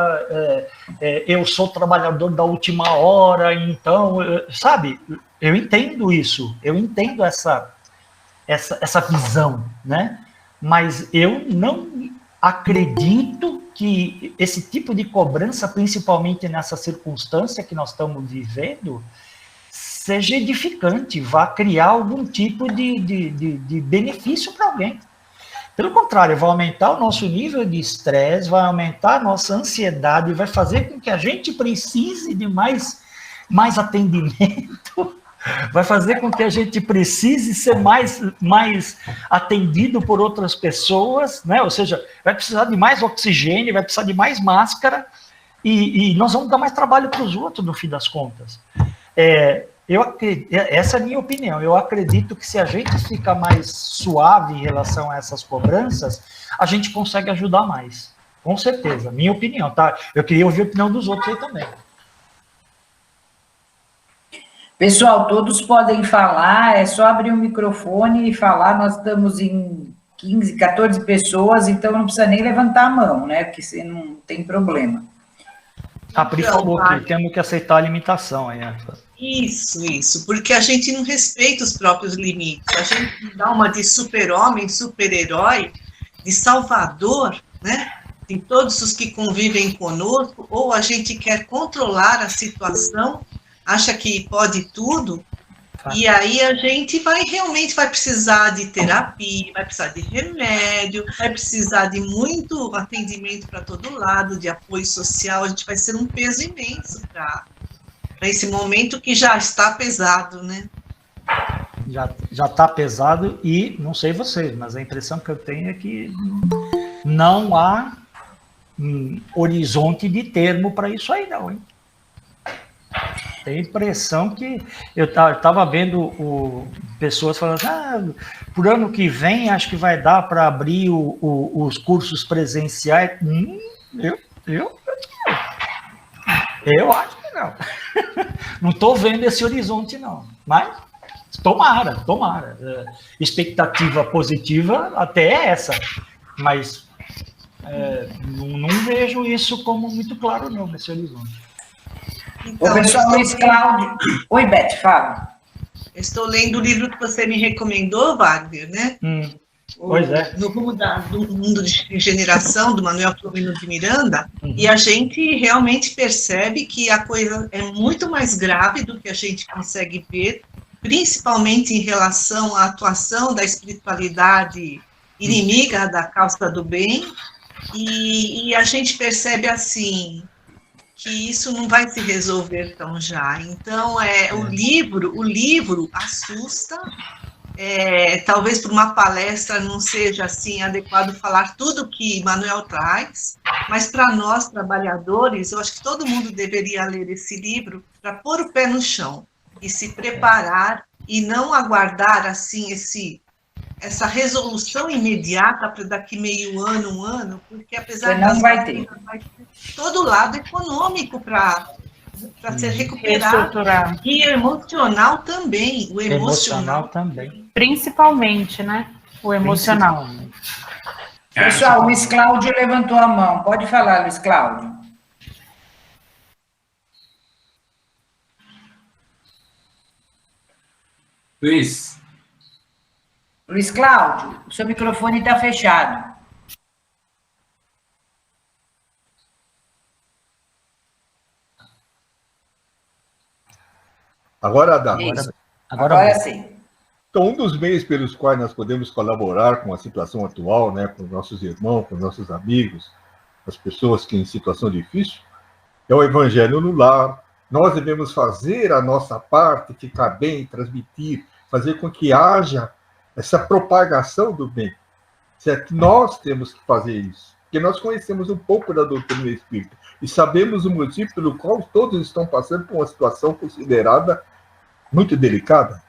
eu sou trabalhador da última hora, então, sabe, eu entendo isso, eu entendo essa visão, né? Mas eu não acredito que esse tipo de cobrança, principalmente nessa circunstância que nós estamos vivendo, seja edificante, vá criar algum tipo de benefício para alguém. Pelo contrário, vai aumentar o nosso nível de estresse, vai aumentar a nossa ansiedade, vai fazer com que a gente precise de mais atendimento, vai fazer com que a gente precise ser mais atendido por outras pessoas, né? Ou seja, vai precisar de mais oxigênio, vai precisar de mais máscara, e nós vamos dar mais trabalho para os outros, no fim das contas. Essa é a minha opinião. Eu acredito que se a gente fica mais suave em relação a essas cobranças, a gente consegue ajudar mais. Com certeza, minha opinião, tá? Eu queria ouvir a opinião dos outros aí também. Pessoal, todos podem falar, é só abrir o microfone e falar. Nós estamos em 15, 14 pessoas, então não precisa nem levantar a mão, né? Porque você não tem problema. A Pri falou que temos que aceitar a limitação aí. Isso, porque a gente não respeita os próprios limites. A gente dá uma de super-homem, super-herói, de salvador, né? De todos os que convivem conosco, ou a gente quer controlar a situação, acha que pode tudo, e aí a gente realmente vai precisar de terapia, vai precisar de remédio, vai precisar de muito atendimento para todo lado, de apoio social. A gente vai ser um peso imenso para esse momento que já está pesado, né? Já está pesado, e não sei vocês, mas a impressão que eu tenho é que não há horizonte de termo para isso aí não, hein? Tem a impressão que eu estava vendo pessoas falando assim, por ano que vem acho que vai dar para abrir os cursos presenciais. Eu acho que não. Não estou vendo esse horizonte, não. Mas tomara. Expectativa positiva até é essa. Mas não vejo isso como muito claro, não, nesse horizonte. Então, o pessoal Luiz Cláudio. Oi, Beth, fala. Estou lendo o livro que você me recomendou, Wagner, né? Pois é. No rumo do mundo de regeneração, do Manuel Filomeno de Miranda, e a gente realmente percebe que a coisa é muito mais grave do que a gente consegue ver, principalmente em relação à atuação da espiritualidade inimiga da causa do bem, e a gente percebe assim que isso não vai se resolver tão já. Então, o livro assusta. Talvez por uma palestra não seja assim adequado falar tudo que Manuel traz, mas para nós trabalhadores, eu acho que todo mundo deveria ler esse livro para pôr o pé no chão e se preparar e não aguardar assim essa resolução imediata para daqui meio ano, um ano, porque apesar não vai ter todo o lado econômico para ser recuperado, e emocional também, o emocional também. Principalmente, né? O emocional. Pessoal, o Luiz Cláudio levantou a mão. Pode falar, Luiz Cláudio. Luiz Cláudio, o seu microfone está fechado. Agora dá. Agora sim. Então, um dos meios pelos quais nós podemos colaborar com a situação atual, né, com nossos irmãos, com nossos amigos, as pessoas que em situação difícil, é o Evangelho no lar. Nós devemos fazer a nossa parte, ficar bem, transmitir, fazer com que haja essa propagação do bem. Certo? Nós temos que fazer isso, porque nós conhecemos um pouco da doutrina espírita e sabemos o motivo pelo qual todos estão passando por uma situação considerada muito delicada.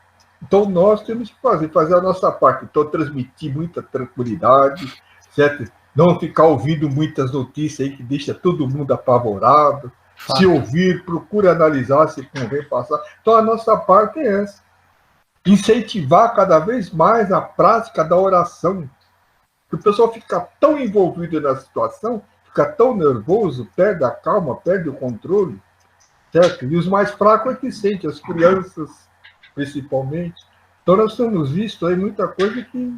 Então, nós temos que fazer a nossa parte. Então, transmitir muita tranquilidade, certo? Não ficar ouvindo muitas notícias aí que deixa todo mundo apavorado. Se ouvir, procura analisar se convém passar. Então, a nossa parte é essa. Incentivar cada vez mais a prática da oração. Porque o pessoal fica tão envolvido na situação, fica tão nervoso, perde a calma, perde o controle, certo? E os mais fracos é que sentem, as crianças, principalmente. Então, nós temos visto aí muita coisa que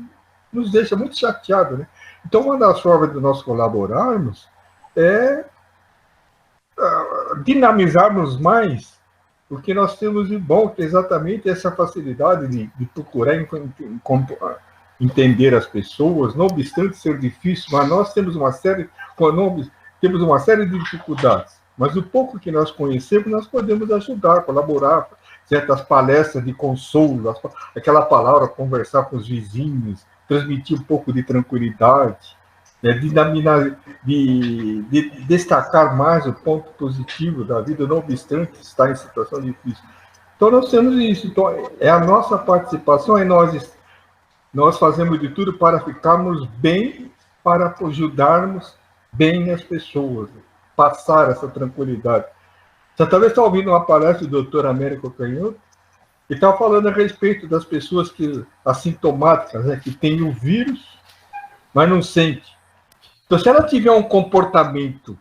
nos deixa muito chateado, né? Então, uma das formas de nós colaborarmos é dinamizarmos mais o que nós temos de bom, que é exatamente essa facilidade de procurar entender as pessoas, não obstante ser difícil, mas nós temos uma série de dificuldades. Mas o pouco que nós conhecemos, nós podemos ajudar, colaborar, certas palestras de consolo, aquela palavra, conversar com os vizinhos, transmitir um pouco de tranquilidade, né, de destacar mais o ponto positivo da vida, não obstante estar em situação difícil. Então, nós temos isso. Então, é a nossa participação, nós fazemos de tudo para ficarmos bem, para ajudarmos bem as pessoas, passar essa tranquilidade. Você talvez está ouvindo uma palestra do Dr. Américo Canhoto, e está falando a respeito das pessoas assintomáticas, né, que têm o vírus, mas não sente. Então, se ela tiver um comportamento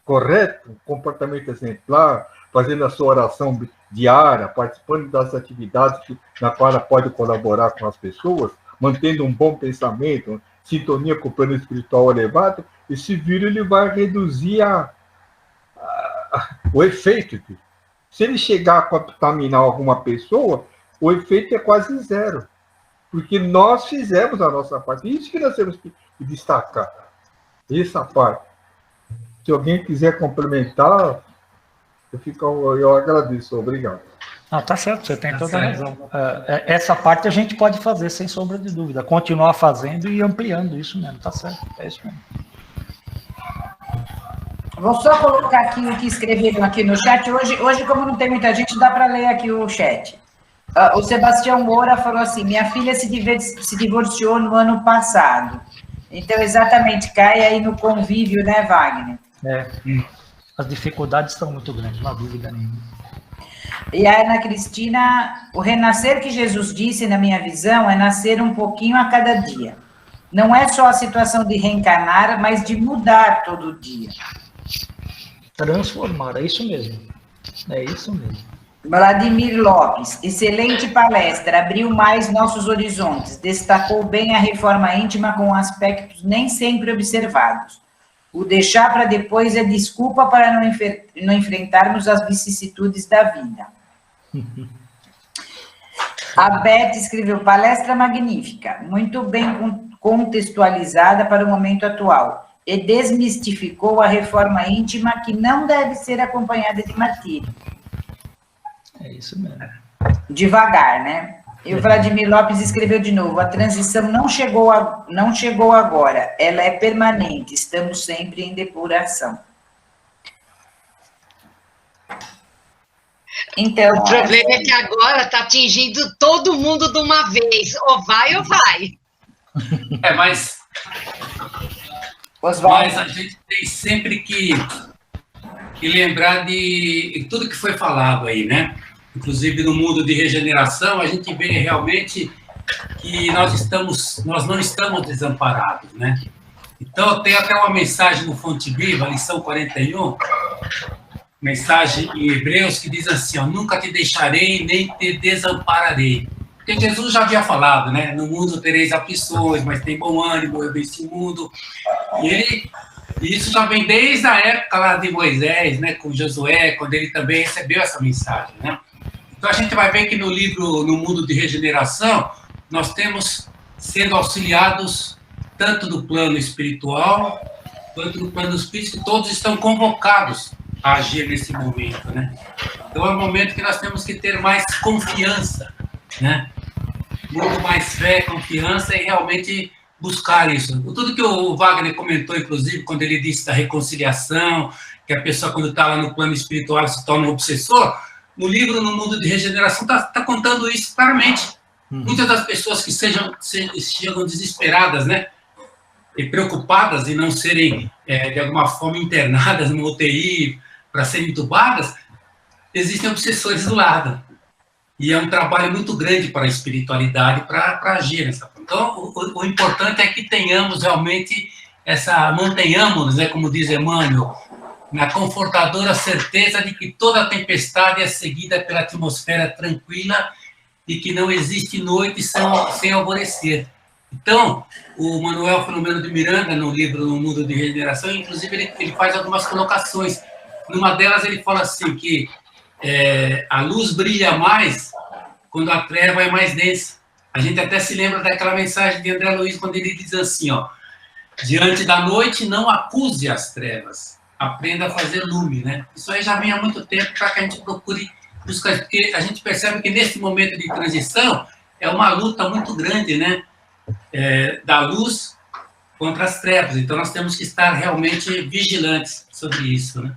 correto, um comportamento exemplar, fazendo a sua oração diária, participando das atividades na qual ela pode colaborar com as pessoas, mantendo um bom pensamento, sintonia com o plano espiritual elevado, esse vírus ele vai reduzir o efeito. Se ele chegar a contaminar alguma pessoa, o efeito é quase zero, porque nós fizemos a nossa parte. Isso que nós temos que destacar, essa parte. Se alguém quiser complementar, eu agradeço. Obrigado. Não, tá certo, você tem toda a razão. Essa parte a gente pode fazer, sem sombra de dúvida. Continuar fazendo e ampliando isso mesmo, tá certo. É isso mesmo. Vou só colocar aqui o que escreveram aqui no chat. Hoje como não tem muita gente, dá para ler aqui o chat. O Sebastião Moura falou assim, minha filha se divorciou no ano passado. Então, exatamente, cai aí no convívio, né, Wagner? As dificuldades estão muito grandes, não há dúvida nenhuma. E a Ana Cristina, o renascer que Jesus disse, na minha visão, é nascer um pouquinho a cada dia. Não é só a situação de reencarnar, mas de mudar todo dia. Transformar, é isso mesmo. É isso mesmo. Vladimir Lopes, excelente palestra, abriu mais nossos horizontes, destacou bem a reforma íntima com aspectos nem sempre observados. O deixar para depois é desculpa para não enfrentarmos as vicissitudes da vida. A Beth escreveu, palestra magnífica, muito bem contextualizada para o momento atual, e desmistificou a reforma íntima que não deve ser acompanhada de martírio. É isso mesmo. Devagar, né? E o Vladimir Lopes escreveu de novo, a transição não chegou agora, ela é permanente, estamos sempre em depuração. Então, o problema é que agora está atingindo todo mundo de uma vez, ou vai. Mas a gente tem sempre que lembrar de tudo que foi falado aí, né? Inclusive no mundo de regeneração, a gente vê realmente que nós não estamos desamparados, né? Então, tem até uma mensagem no Fonte Viva, lição 41, mensagem em Hebreus, que diz assim, ó, nunca te deixarei, nem te desampararei. Porque Jesus já havia falado, né? No mundo tereis aflições, mas tem bom ânimo, eu venci o mundo. E isso já vem desde a época lá de Moisés, né? Com Josué, quando ele também recebeu essa mensagem, né? Então, a gente vai ver que no livro No Mundo de Regeneração, nós temos sendo auxiliados tanto no plano espiritual, quanto no plano físico, todos estão convocados a agir nesse momento, né? Então, é um momento que nós temos que ter mais confiança, né? Muito mais fé, confiança e realmente buscar isso. Tudo que o Wagner comentou, inclusive, quando ele disse da reconciliação, que a pessoa, quando está lá no plano espiritual, se torna um obsessor, no livro No Mundo de Regeneração está contando isso claramente. Muitas das pessoas que chegam desesperadas, né, e preocupadas em não serem, de alguma forma, internadas no UTI para serem entubadas, existem obsessores do lado. E é um trabalho muito grande para a espiritualidade, para agir nessa forma. Então, o importante é que tenhamos realmente mantenhamos, né, como diz Emmanuel, na confortadora certeza de que toda tempestade é seguida pela atmosfera tranquila e que não existe noite sem alvorecer. Então, o Manuel Filomeno de Miranda, no livro No Mundo de Regeneração, inclusive, ele faz algumas colocações. Numa delas, ele fala assim que a luz brilha mais quando a treva é mais densa. A gente até se lembra daquela mensagem de André Luiz, quando ele diz assim, ó, diante da noite, não acuse as trevas, aprenda a fazer lume, né? Isso aí já vem há muito tempo para que a gente procure buscar, porque a gente percebe que nesse momento de transição é uma luta muito grande, né? Da luz contra as trevas. Então, nós temos que estar realmente vigilantes sobre isso, né?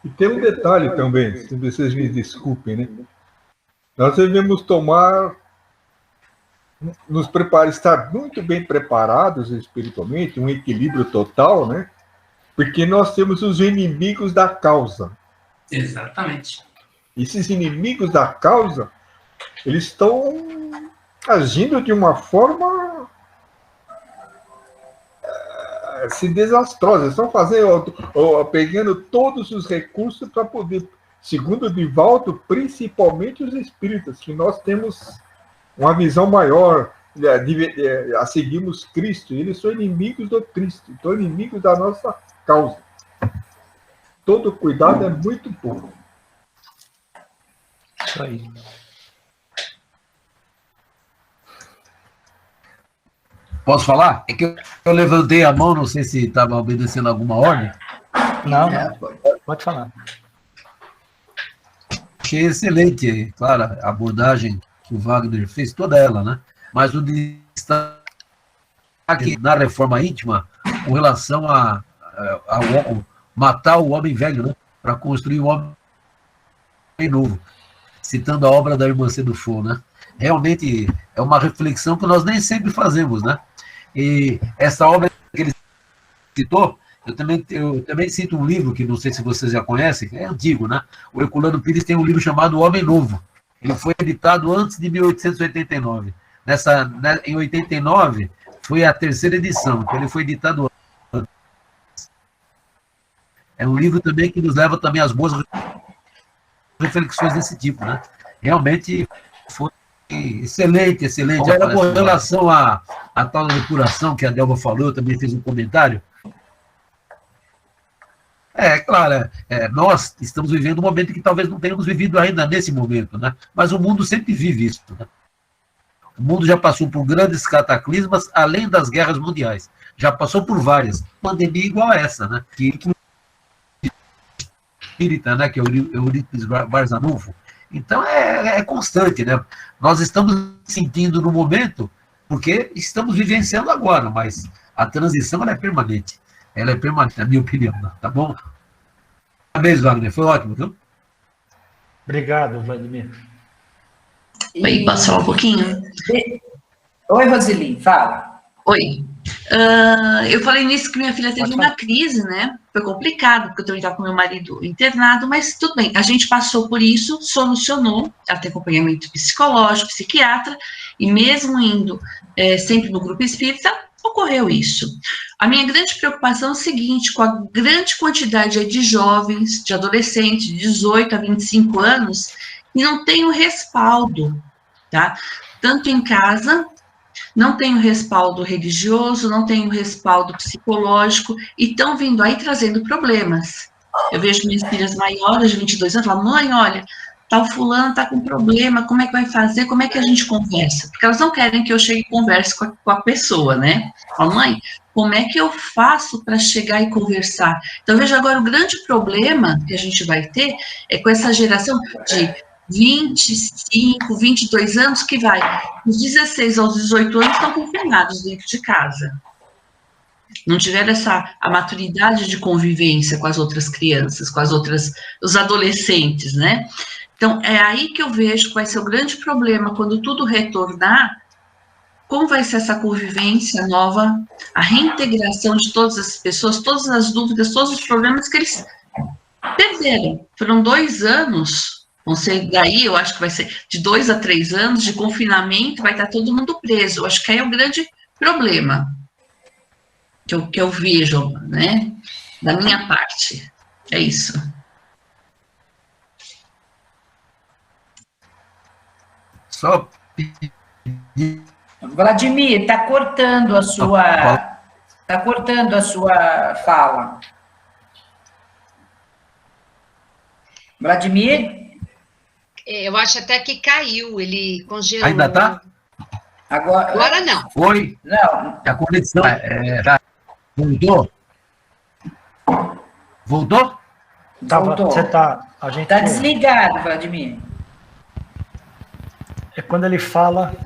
E tem um detalhe também, se vocês me desculpem, né? Nós devemos nos preparar, estar muito bem preparados espiritualmente, um equilíbrio total, né? Porque nós temos os inimigos da causa. Exatamente. Esses inimigos da causa, eles estão agindo de uma forma assim, desastrosa. Estão pegando todos os recursos para poder, segundo o Divaldo, principalmente os espíritas, que nós temos uma visão maior, seguimos Cristo, eles são inimigos do Cristo, são inimigos da nossa causa. Todo cuidado é muito pouco. Isso aí. Posso falar? É que eu levantei a mão, não sei se estava obedecendo alguma ordem. Não, pode falar. Achei excelente, claro, a abordagem que o Wagner fez, toda ela, né? Mas o destaque na reforma íntima com relação a matar o homem velho, né? Para construir o homem novo. Citando a obra da irmã Cedo, né? Realmente é uma reflexão que nós nem sempre fazemos, né? E essa obra que ele citou, eu também cito um livro que não sei se vocês já conhecem, é antigo, né? O Herculano Pires tem um livro chamado O Homem Novo. Ele foi editado antes de 1889. Em 89 foi a terceira edição, então ele foi editado antes. É um livro também que nos leva também às boas reflexões desse tipo, né? Realmente foi excelente. Agora, com relação à tal da depuração que a Delva falou, eu também fiz um comentário. Claro, nós estamos vivendo um momento que talvez não tenhamos vivido ainda nesse momento, né? Mas o mundo sempre vive isso, né? O mundo já passou por grandes cataclismas, além das guerras mundiais. Já passou por várias. Pandemia igual a essa, né? Que espírita, né? Que é o Eurípides Barzanufo. Então, é constante, né? Nós estamos sentindo no momento, porque estamos vivenciando agora, mas a transição ela é permanente. Ela é permanente, na minha opinião, tá bom? Parabéns, Wagner, foi ótimo, viu? Obrigado, Vladimir. Oi, posso falar um pouquinho? Oi, Roseli, fala. Oi. Eu falei nisso que minha filha teve uma crise, né? Foi complicado, porque eu também estava com meu marido internado, mas tudo bem. A gente passou por isso, solucionou, ela tem acompanhamento psicológico, psiquiatra, e mesmo indo sempre no grupo espírita, ocorreu isso. A minha grande preocupação é o seguinte, com a grande quantidade de jovens, de adolescentes, de 18 a 25 anos, que não tem o respaldo, tá? Tanto em casa, não tem o respaldo religioso, não tem o respaldo psicológico, e estão vindo aí trazendo problemas. Eu vejo minhas filhas maiores, de 22 anos, falam, mãe, olha, tal fulano está com problema, como é que vai fazer, como é que a gente conversa? Porque elas não querem que eu chegue e converse com a pessoa, né? Fala, mãe, como é que eu faço para chegar e conversar? Então, veja agora, o grande problema que a gente vai ter é com essa geração de 25, 22 anos que vai, dos 16 aos 18 anos estão confinados dentro de casa. Não tiveram a maturidade de convivência com as outras crianças, com os adolescentes, né? Então, é aí que eu vejo que vai ser o grande problema, quando tudo retornar, como vai ser essa convivência nova, a reintegração de todas as pessoas, todas as dúvidas, todos os problemas que eles perderam. Foram 2 anos, vão ser daí, eu acho que vai ser de 2 a 3 anos de confinamento, vai estar todo mundo preso. Eu acho que aí é o grande problema que eu vejo, né, da minha parte. É isso. Só pedir Vladimir, está cortando a sua... Está cortando a sua fala. Vladimir? Eu acho até que caiu, ele congelou. Ainda tá? Agora não. Foi? Não. A conexão tá. Voltou? Voltou? Voltou. Você tá... A gente... Está desligado, Vladimir. É quando ele fala...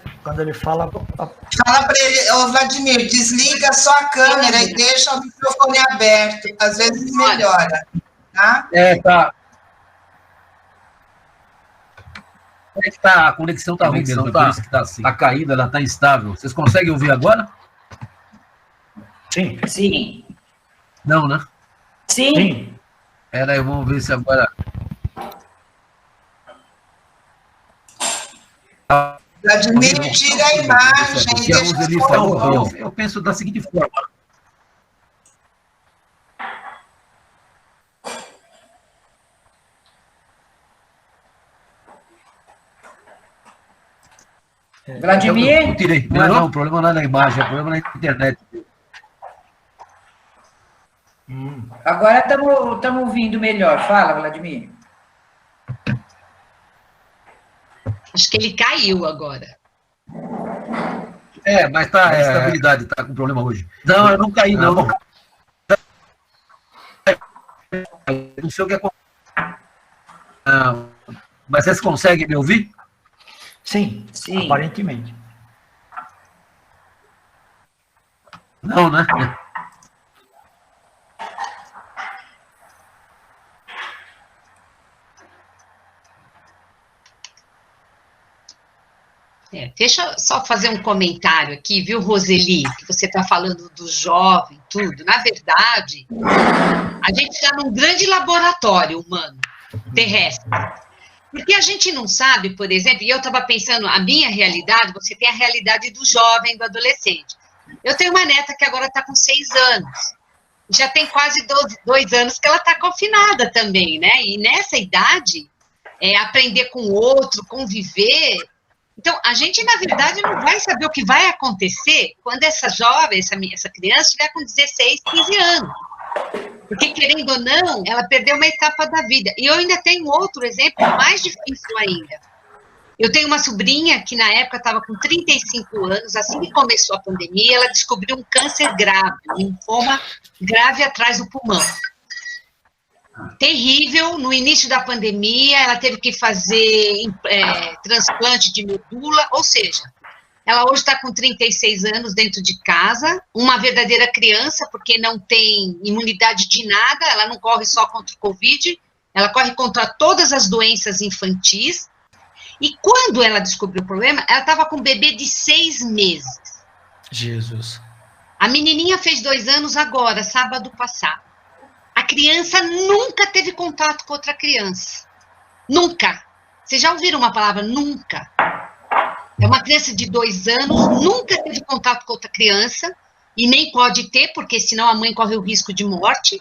Fala para ele, ô Vladimir, desliga só a câmera e deixa o microfone aberto. Às vezes melhora, tá? Tá. Como é que tá? A conexão tá ruim mesmo, por isso que tá assim. Tá caída, ela tá instável. Vocês conseguem ouvir agora? Sim. Sim. Não, né? Sim. Pera aí, vamos ver se agora... Vladimir, tira a imagem. Porque a Roseli falou, eu penso da seguinte forma. Vladimir? Eu tirei. Não, o problema não é na imagem, o problema é na internet. Agora estamos ouvindo melhor. Fala, Vladimir. Acho que ele caiu agora. Mas tá, a estabilidade tá com problema hoje. Não, eu não caí, não. Não sei o que aconteceu. Mas vocês conseguem me ouvir? Sim, aparentemente. Não, né? Deixa eu só fazer um comentário aqui, viu, Roseli, que você está falando do jovem, tudo. Na verdade, a gente está num grande laboratório humano, terrestre. Porque a gente não sabe, por exemplo, e eu estava pensando, a minha realidade, você tem a realidade do jovem, do adolescente. Eu tenho uma neta que agora está com 6 anos. Já tem quase 2 anos que ela está confinada também, né? E nessa idade, aprender com o outro, conviver... Então, a gente, na verdade, não vai saber o que vai acontecer quando essa jovem, essa criança, estiver com 16, 15 anos. Porque, querendo ou não, ela perdeu uma etapa da vida. E eu ainda tenho outro exemplo mais difícil ainda. Eu tenho uma sobrinha que, na época, estava com 35 anos, assim que começou a pandemia, ela descobriu um câncer grave, um linfoma grave atrás do pulmão. Terrível, no início da pandemia, ela teve que fazer transplante de medula, ou seja, ela hoje está com 36 anos dentro de casa, uma verdadeira criança, porque não tem imunidade de nada, ela não corre só contra o Covid, ela corre contra todas as doenças infantis, e quando ela descobriu o problema, ela estava com um bebê de 6 meses. Jesus. A menininha fez 2 anos agora, sábado passado. A criança nunca teve contato com outra criança. Nunca. Vocês já ouviram uma palavra nunca? É uma criança de 2 anos, nunca teve contato com outra criança, e nem pode ter, porque senão a mãe corre o risco de morte.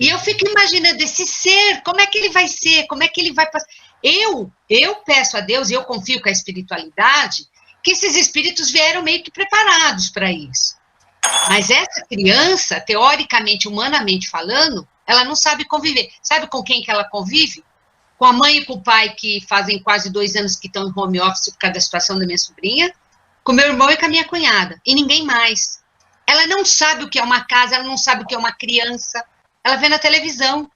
E eu fico imaginando esse ser, como é que ele vai ser, como é que ele vai passar. Eu peço a Deus, e eu confio com a espiritualidade, que esses espíritos vieram meio que preparados para isso. Mas essa criança, teoricamente, humanamente falando, ela não sabe conviver. Sabe com quem que ela convive? Com a mãe e com o pai, que fazem quase 2 anos que estão em home office por causa da situação da minha sobrinha, com meu irmão e com a minha cunhada, e ninguém mais. Ela não sabe o que é uma casa, ela não sabe o que é uma criança, ela vê na televisão.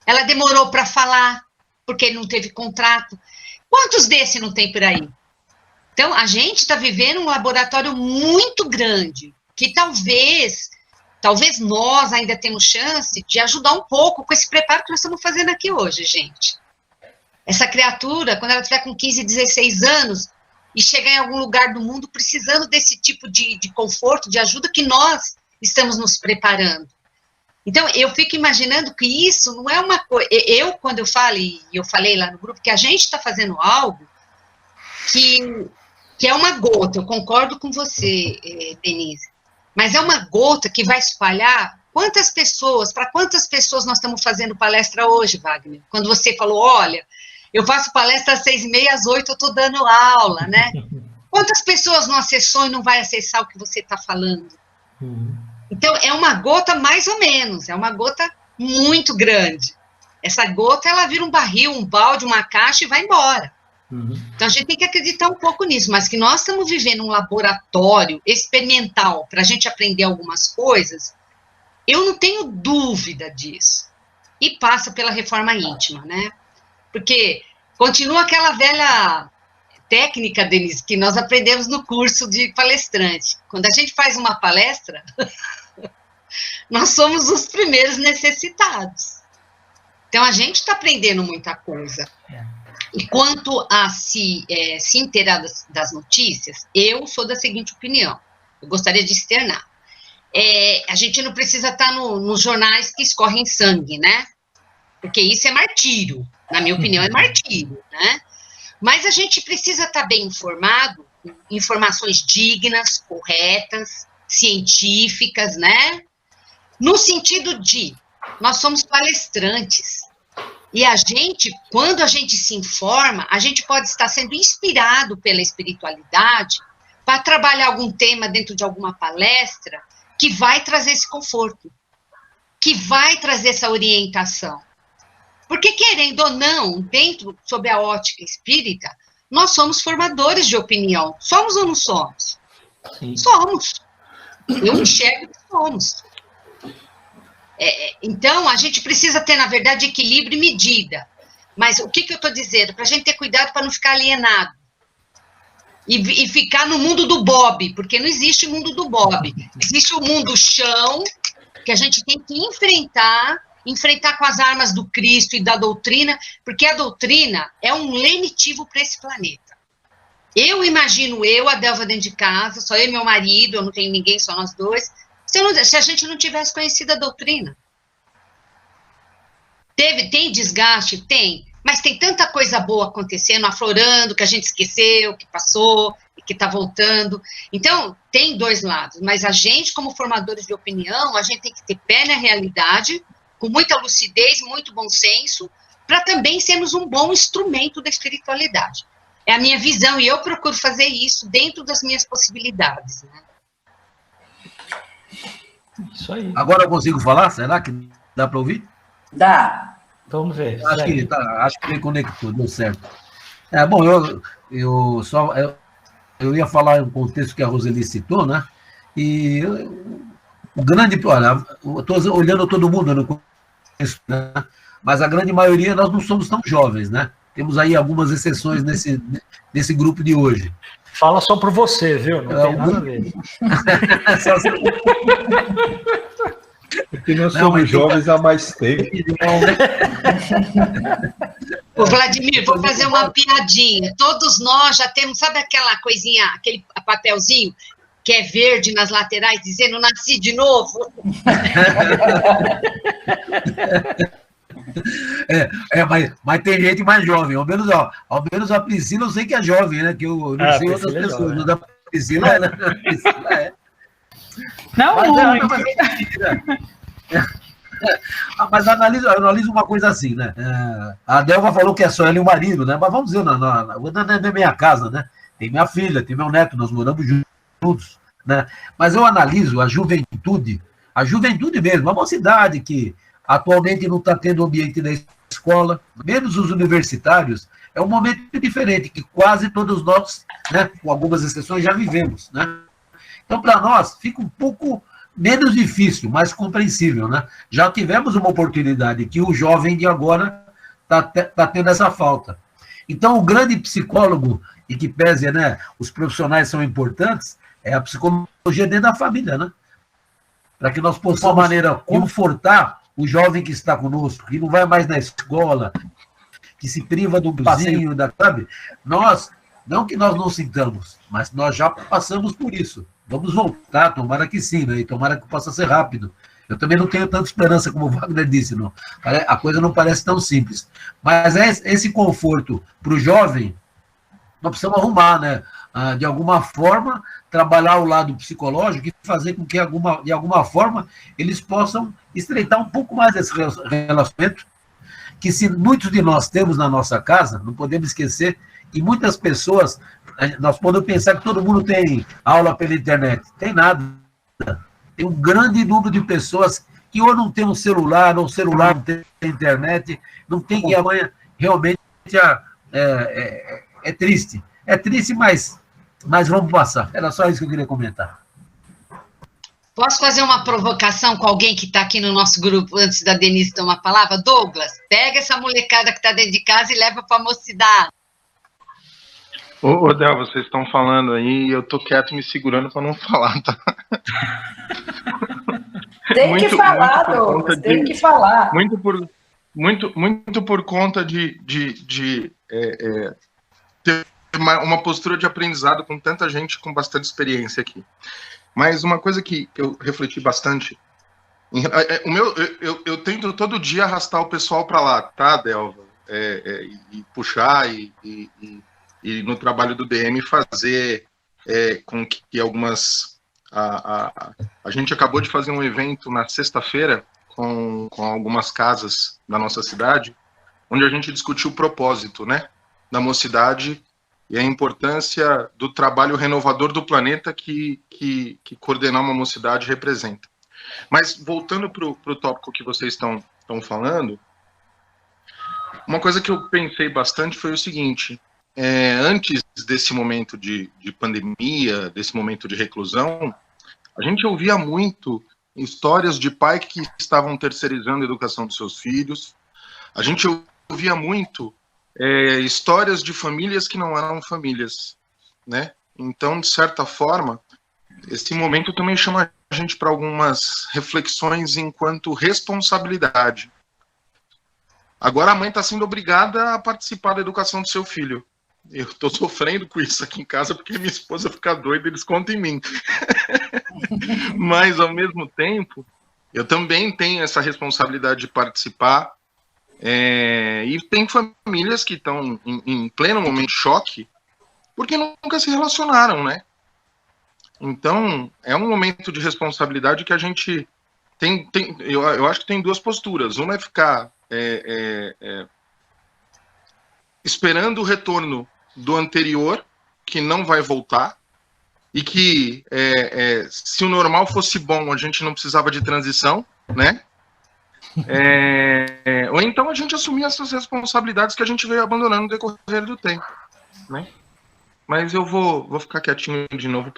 Ela demorou para falar, porque não teve contrato. Quantos desses não tem por aí? Então, a gente está vivendo um laboratório muito grande, que talvez nós ainda temos chance de ajudar um pouco com esse preparo que nós estamos fazendo aqui hoje, gente. Essa criatura, quando ela estiver com 15, 16 anos, e chegar em algum lugar do mundo precisando desse tipo de conforto, de ajuda, que nós estamos nos preparando. Então, eu fico imaginando que isso não é uma coisa... Quando eu falo, e eu falei lá no grupo, que a gente está fazendo algo que é uma gota, eu concordo com você, Denise, mas é uma gota que vai espalhar para quantas pessoas nós estamos fazendo palestra hoje, Wagner? Quando você falou, olha, eu faço palestra às 6h30, às 8h eu estou dando aula, né? Quantas pessoas não acessou e não vai acessar o que você está falando? Então, é uma gota mais ou menos, é uma gota muito grande. Essa gota, ela vira um barril, um balde, uma caixa e vai embora. Então, a gente tem que acreditar um pouco nisso, mas que nós estamos vivendo um laboratório experimental para a gente aprender algumas coisas, eu não tenho dúvida disso. E passa pela reforma íntima, né? Porque continua aquela velha técnica, Denise, que nós aprendemos no curso de palestrante. Quando a gente faz uma palestra, nós somos os primeiros necessitados. Então, a gente está aprendendo muita coisa. E quanto a se inteirar das notícias, eu sou da seguinte opinião, eu gostaria de externar. A gente não precisa estar nos jornais que escorrem sangue, né? Porque isso é martírio, na minha opinião, é martírio, né? Mas a gente precisa estar bem informado, informações dignas, corretas, científicas, né? No sentido de, nós somos palestrantes, e a gente, quando a gente se informa, a gente pode estar sendo inspirado pela espiritualidade para trabalhar algum tema dentro de alguma palestra que vai trazer esse conforto, que vai trazer essa orientação. Porque, querendo ou não, dentro, sob a ótica espírita, nós somos formadores de opinião. Somos ou não somos? Sim. Somos. Eu enxergo que somos. Então, a gente precisa ter, na verdade, equilíbrio e medida. Mas o que eu estou dizendo? Para a gente ter cuidado para não ficar alienado. E ficar no mundo do Bob, porque não existe mundo do Bob. Existe o mundo chão, que a gente tem que enfrentar com as armas do Cristo e da doutrina, porque a doutrina é um lenitivo para esse planeta. Eu imagino a Delva dentro de casa, só eu e meu marido, eu não tenho ninguém, só nós dois, se a gente não tivesse conhecido a doutrina. Tem desgaste? Tem, mas tem tanta coisa boa acontecendo, aflorando, que a gente esqueceu, que passou, e que está voltando. Então, tem dois lados, mas a gente, como formadores de opinião, a gente tem que ter pé na realidade, com muita lucidez, muito bom senso, para também sermos um bom instrumento da espiritualidade. É a minha visão, e eu procuro fazer isso dentro das minhas possibilidades, né? Isso aí. Agora eu consigo falar? Será que dá para ouvir? Dá. Vamos ver. Acho que conectou, deu certo. Bom, eu ia falar um contexto que a Roseli citou, né? E o grande... Olha, eu estou olhando todo mundo, eu não conheço, né? Mas a grande maioria nós não somos tão jovens, né? Temos aí algumas exceções nesse grupo de hoje. Fala só por você, viu? Não tem nada a ver. Porque nós somos jovens há mais tempo. Ô, Vladimir, vou fazer uma piadinha. Todos nós já temos, sabe aquela coisinha, aquele papelzinho que é verde nas laterais, dizendo nasci de novo? Mas tem gente mais jovem, ao menos a Priscila eu sei que é jovem, né? Que eu não sei outras pessoas, mas a Priscila é. Não, mas eu analiso uma coisa assim, né? A Delva falou que é só ela e o marido, né? Mas vamos dizer, na minha casa, né? Tem minha filha, tem meu neto, nós moramos juntos, né? Mas eu analiso a juventude mesmo, a mocidade que atualmente não está tendo ambiente da escola, menos os universitários, é um momento diferente, que quase todos nós, né, com algumas exceções, já vivemos, né? Então, para nós, fica um pouco menos difícil, mais compreensível, né? Já tivemos uma oportunidade que o jovem de agora está tendo essa falta. Então, o grande psicólogo, e que pese, né, os profissionais são importantes, é a psicologia dentro da família, né? Para que nós possamos, de uma maneira, confortar o jovem que está conosco, que não vai mais na escola, que se priva do passeio, sabe? Não que nós não sintamos, mas nós já passamos por isso. Vamos voltar, tomara que sim, né? E tomara que possa ser rápido. Eu também não tenho tanta esperança, como o Wagner disse, não. A coisa não parece tão simples. Mas esse conforto para o jovem, nós precisamos arrumar, né? De alguma forma, trabalhar o lado psicológico e fazer com que, de alguma forma, eles possam estreitar um pouco mais esse relacionamento, que se muitos de nós temos na nossa casa, não podemos esquecer, e muitas pessoas Nós podemos pensar que todo mundo tem aula pela internet. Tem nada. Tem um grande número de pessoas que ou não tem um celular, ou o celular não tem internet, não tem que amanhã. Realmente é triste. É triste, mas vamos passar. Era só isso que eu queria comentar. Posso fazer uma provocação com alguém que está aqui no nosso grupo antes da Denise tomar a palavra? Douglas, pega essa molecada que está dentro de casa e leva para a mocidade. Ô, Del, vocês estão falando aí e eu tô quieto me segurando para não falar, tá? Tem que falar, Douglas, tem que falar. Muito por conta de ter uma postura de aprendizado com tanta gente com bastante experiência aqui. Mas uma coisa que eu refleti bastante, eu tento todo dia arrastar o pessoal para lá, tá, Delva? E puxar e no trabalho do DM fazer com que algumas... A gente acabou de fazer um evento na sexta-feira com algumas casas da nossa cidade, onde a gente discutiu o propósito, né, da mocidade e a importância do trabalho renovador do planeta que coordenar uma mocidade representa. Mas, voltando para o tópico que vocês estão falando, uma coisa que eu pensei bastante foi o seguinte: antes desse momento de pandemia, desse momento de reclusão, a gente ouvia muito histórias de pais que estavam terceirizando a educação dos seus filhos, a gente ouvia muito histórias de famílias que não eram famílias, né? Então, de certa forma, esse momento também chama a gente para algumas reflexões enquanto responsabilidade. Agora a mãe está sendo obrigada a participar da educação do seu filho. Eu estou sofrendo com isso aqui em casa porque minha esposa fica doida e eles contam em mim. Mas, ao mesmo tempo, eu também tenho essa responsabilidade de participar. E tem famílias que estão em pleno momento de choque porque nunca se relacionaram, né? Então, é um momento de responsabilidade que a gente tem eu acho que tem duas posturas. Uma é ficar esperando o retorno do anterior, que não vai voltar, e que se o normal fosse bom, a gente não precisava de transição, né? Ou então a gente assumir essas responsabilidades que a gente veio abandonando no decorrer do tempo, né? Mas eu vou ficar quietinho de novo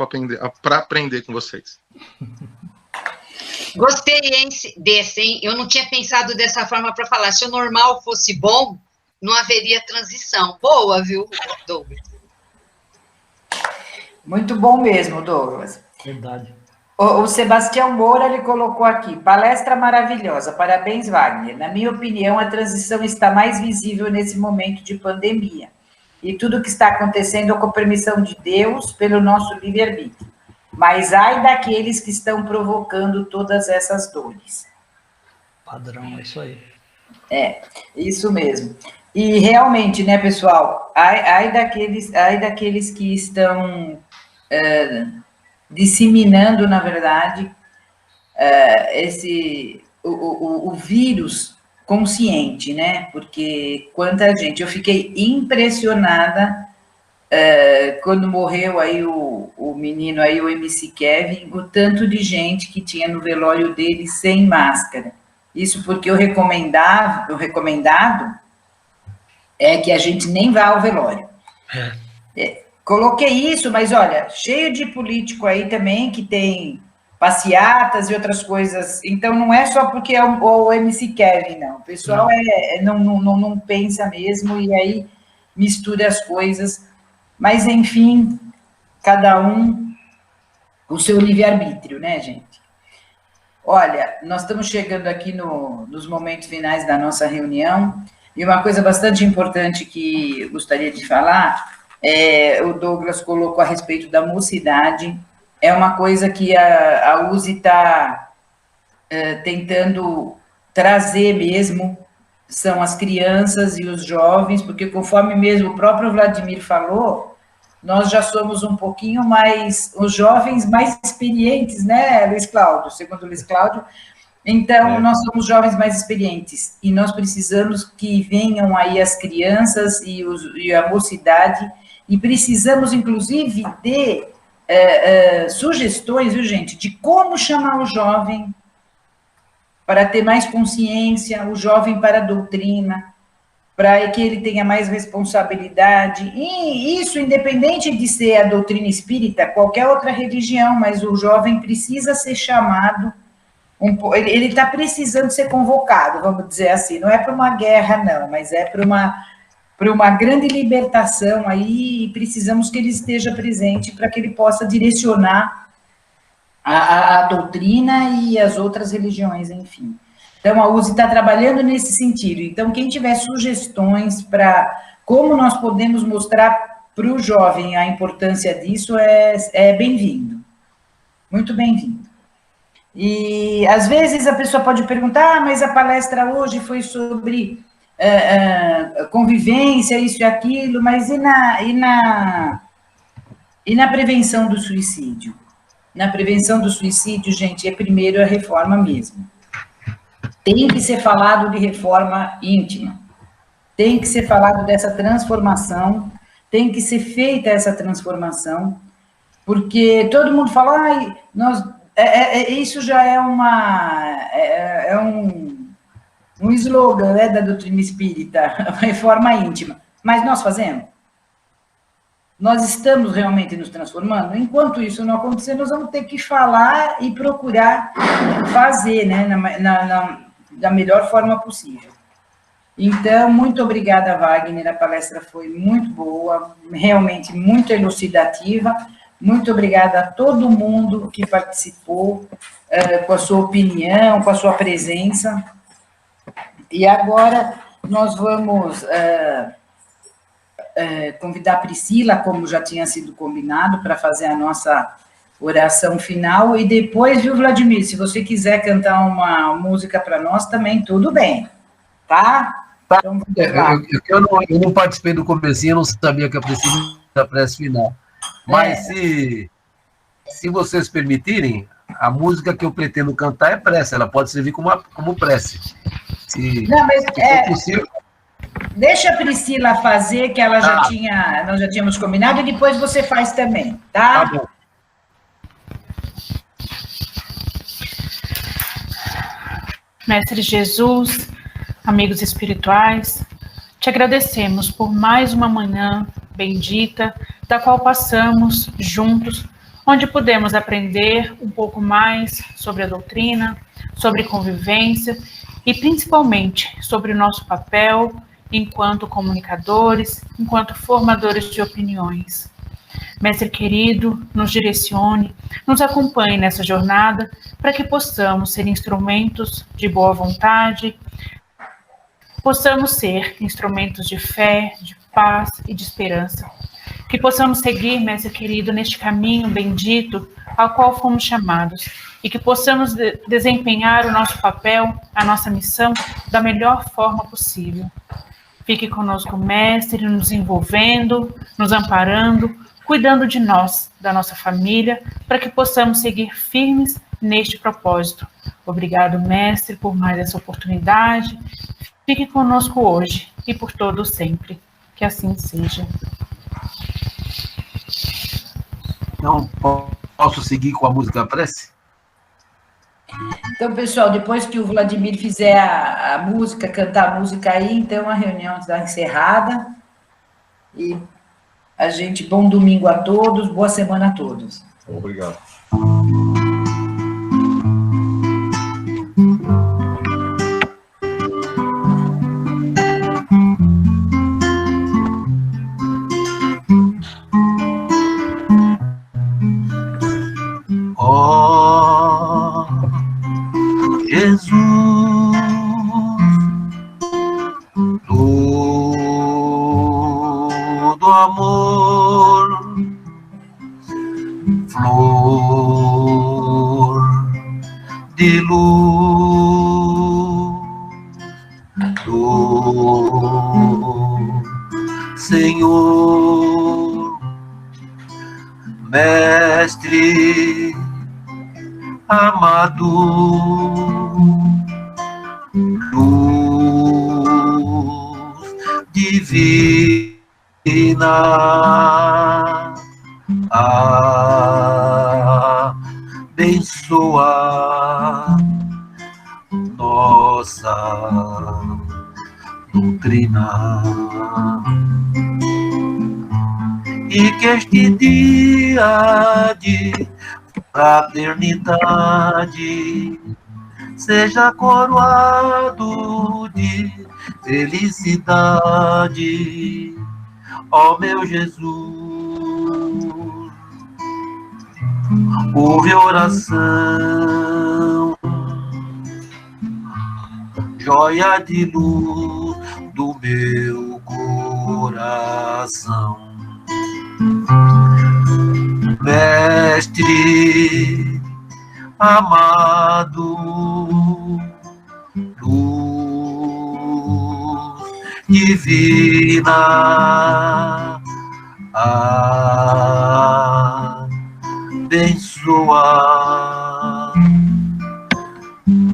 para aprender com vocês. Gostei desse, hein? Eu não tinha pensado dessa forma para falar. Se o normal fosse bom, não haveria transição. Boa, viu, Douglas? Muito bom mesmo, Douglas. Verdade. O Sebastião Moura, ele colocou aqui, palestra maravilhosa, parabéns, Wagner. Na minha opinião, a transição está mais visível nesse momento de pandemia. E tudo que está acontecendo é com a permissão de Deus, pelo nosso livre-arbítrio. Mas ai daqueles que estão provocando todas essas dores. Padrão, é isso aí. Isso mesmo. E realmente, né, pessoal, ai daqueles que estão disseminando, na verdade, o vírus consciente, né? Porque quanta gente... Eu fiquei impressionada quando morreu aí o menino, aí o MC Kevin, o tanto de gente que tinha no velório dele sem máscara. Isso porque o recomendado é que a gente nem vá ao velório. Coloquei isso, mas olha, cheio de político aí também que tem passeatas e outras coisas. Então, não é só porque é o MC Kevin, não. O pessoal não pensa mesmo e aí mistura as coisas. Mas, enfim, cada um com o seu livre-arbítrio, né, gente? Olha, nós estamos chegando aqui nos momentos finais da nossa reunião e uma coisa bastante importante que eu gostaria de falar... o Douglas colocou a respeito da mocidade, é uma coisa que a USE está tentando trazer mesmo, são as crianças e os jovens, porque conforme mesmo o próprio Vladimir falou, nós já somos um pouquinho mais, os jovens mais experientes, né, Luiz Cláudio, segundo o Luiz Cláudio, então nós somos jovens mais experientes, e nós precisamos que venham aí as crianças e a mocidade, E precisamos, inclusive, de sugestões, viu, gente, de como chamar o jovem para ter mais consciência, o jovem para a doutrina, para que ele tenha mais responsabilidade, e isso independente de ser a doutrina espírita, qualquer outra religião, mas o jovem precisa ser chamado, ele está precisando ser convocado, vamos dizer assim, não é para uma guerra, não, mas é para uma grande libertação aí, e precisamos que ele esteja presente para que ele possa direcionar a doutrina e as outras religiões, enfim. Então, a USE está trabalhando nesse sentido. Então, quem tiver sugestões para como nós podemos mostrar para o jovem a importância disso, é bem-vindo. Muito bem-vindo. E, às vezes, a pessoa pode perguntar, mas a palestra hoje foi sobre convivência, isso e aquilo, mas e na prevenção do suicídio? Na prevenção do suicídio, gente, primeiro a reforma mesmo. Tem que ser falado de reforma íntima, tem que ser falado dessa transformação, tem que ser feita essa transformação, porque todo mundo fala, isso já é um slogan, né, da doutrina espírita, reforma íntima, mas nós fazemos? Nós estamos realmente nos transformando? Enquanto isso não acontecer, nós vamos ter que falar e procurar fazer, né, da melhor forma possível. Então, muito obrigada, Wagner, a palestra foi muito boa, realmente muito elucidativa, muito obrigada a todo mundo que participou, com a sua opinião, com a sua presença, e agora nós vamos convidar a Priscila, como já tinha sido combinado, para fazer a nossa oração final, e depois, viu, Vladimir, se você quiser cantar uma música para nós também, tudo bem, tá? Então, eu não participei do comecinho, eu não sabia que a Priscila da prece final, mas se vocês permitirem, a música que eu pretendo cantar é prece, ela pode servir como prece. Não, mas for possível. Deixa a Priscila fazer, que ela nós já tínhamos combinado, e depois você faz também, tá? Tá bom. Mestre Jesus, amigos espirituais, te agradecemos por mais uma manhã bendita, da qual passamos juntos, onde pudemos aprender um pouco mais sobre a doutrina, sobre convivência e principalmente sobre o nosso papel enquanto comunicadores, enquanto formadores de opiniões. Mestre querido, nos direcione, nos acompanhe nessa jornada para que possamos ser instrumentos de boa vontade, possamos ser instrumentos de fé, de paz e de esperança. Que possamos seguir, Mestre querido, neste caminho bendito ao qual fomos chamados e que possamos desempenhar o nosso papel, a nossa missão, da melhor forma possível. Fique conosco, Mestre, nos envolvendo, nos amparando, cuidando de nós, da nossa família, para que possamos seguir firmes neste propósito. Obrigado, Mestre, por mais essa oportunidade. Fique conosco hoje e por todo sempre. Que assim seja. Então, posso seguir com a música prece? Então, pessoal, depois que o Vladimir fizer a música, cantar a música aí, então a reunião está encerrada. E a gente, bom domingo a todos, boa semana a todos. Obrigado. Ó Jesus, todo amor, flor de luz do Senhor, Mestre amado, luz divina, nossa doutrina. E que este dia de fraternidade seja coroado de felicidade, ó meu Jesus. Ouve oração, joia de luz do meu coração. Mestre amado, luz divina, abençoa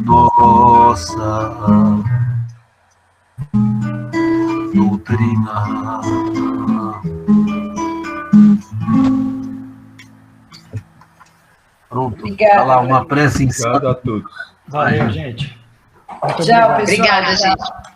nossa doutrina. Pronto. Obrigada. Olha lá, uma prece em cima. Obrigado a todos. Valeu, gente. Muito Tchau, obrigado. pessoal. Obrigada, gente.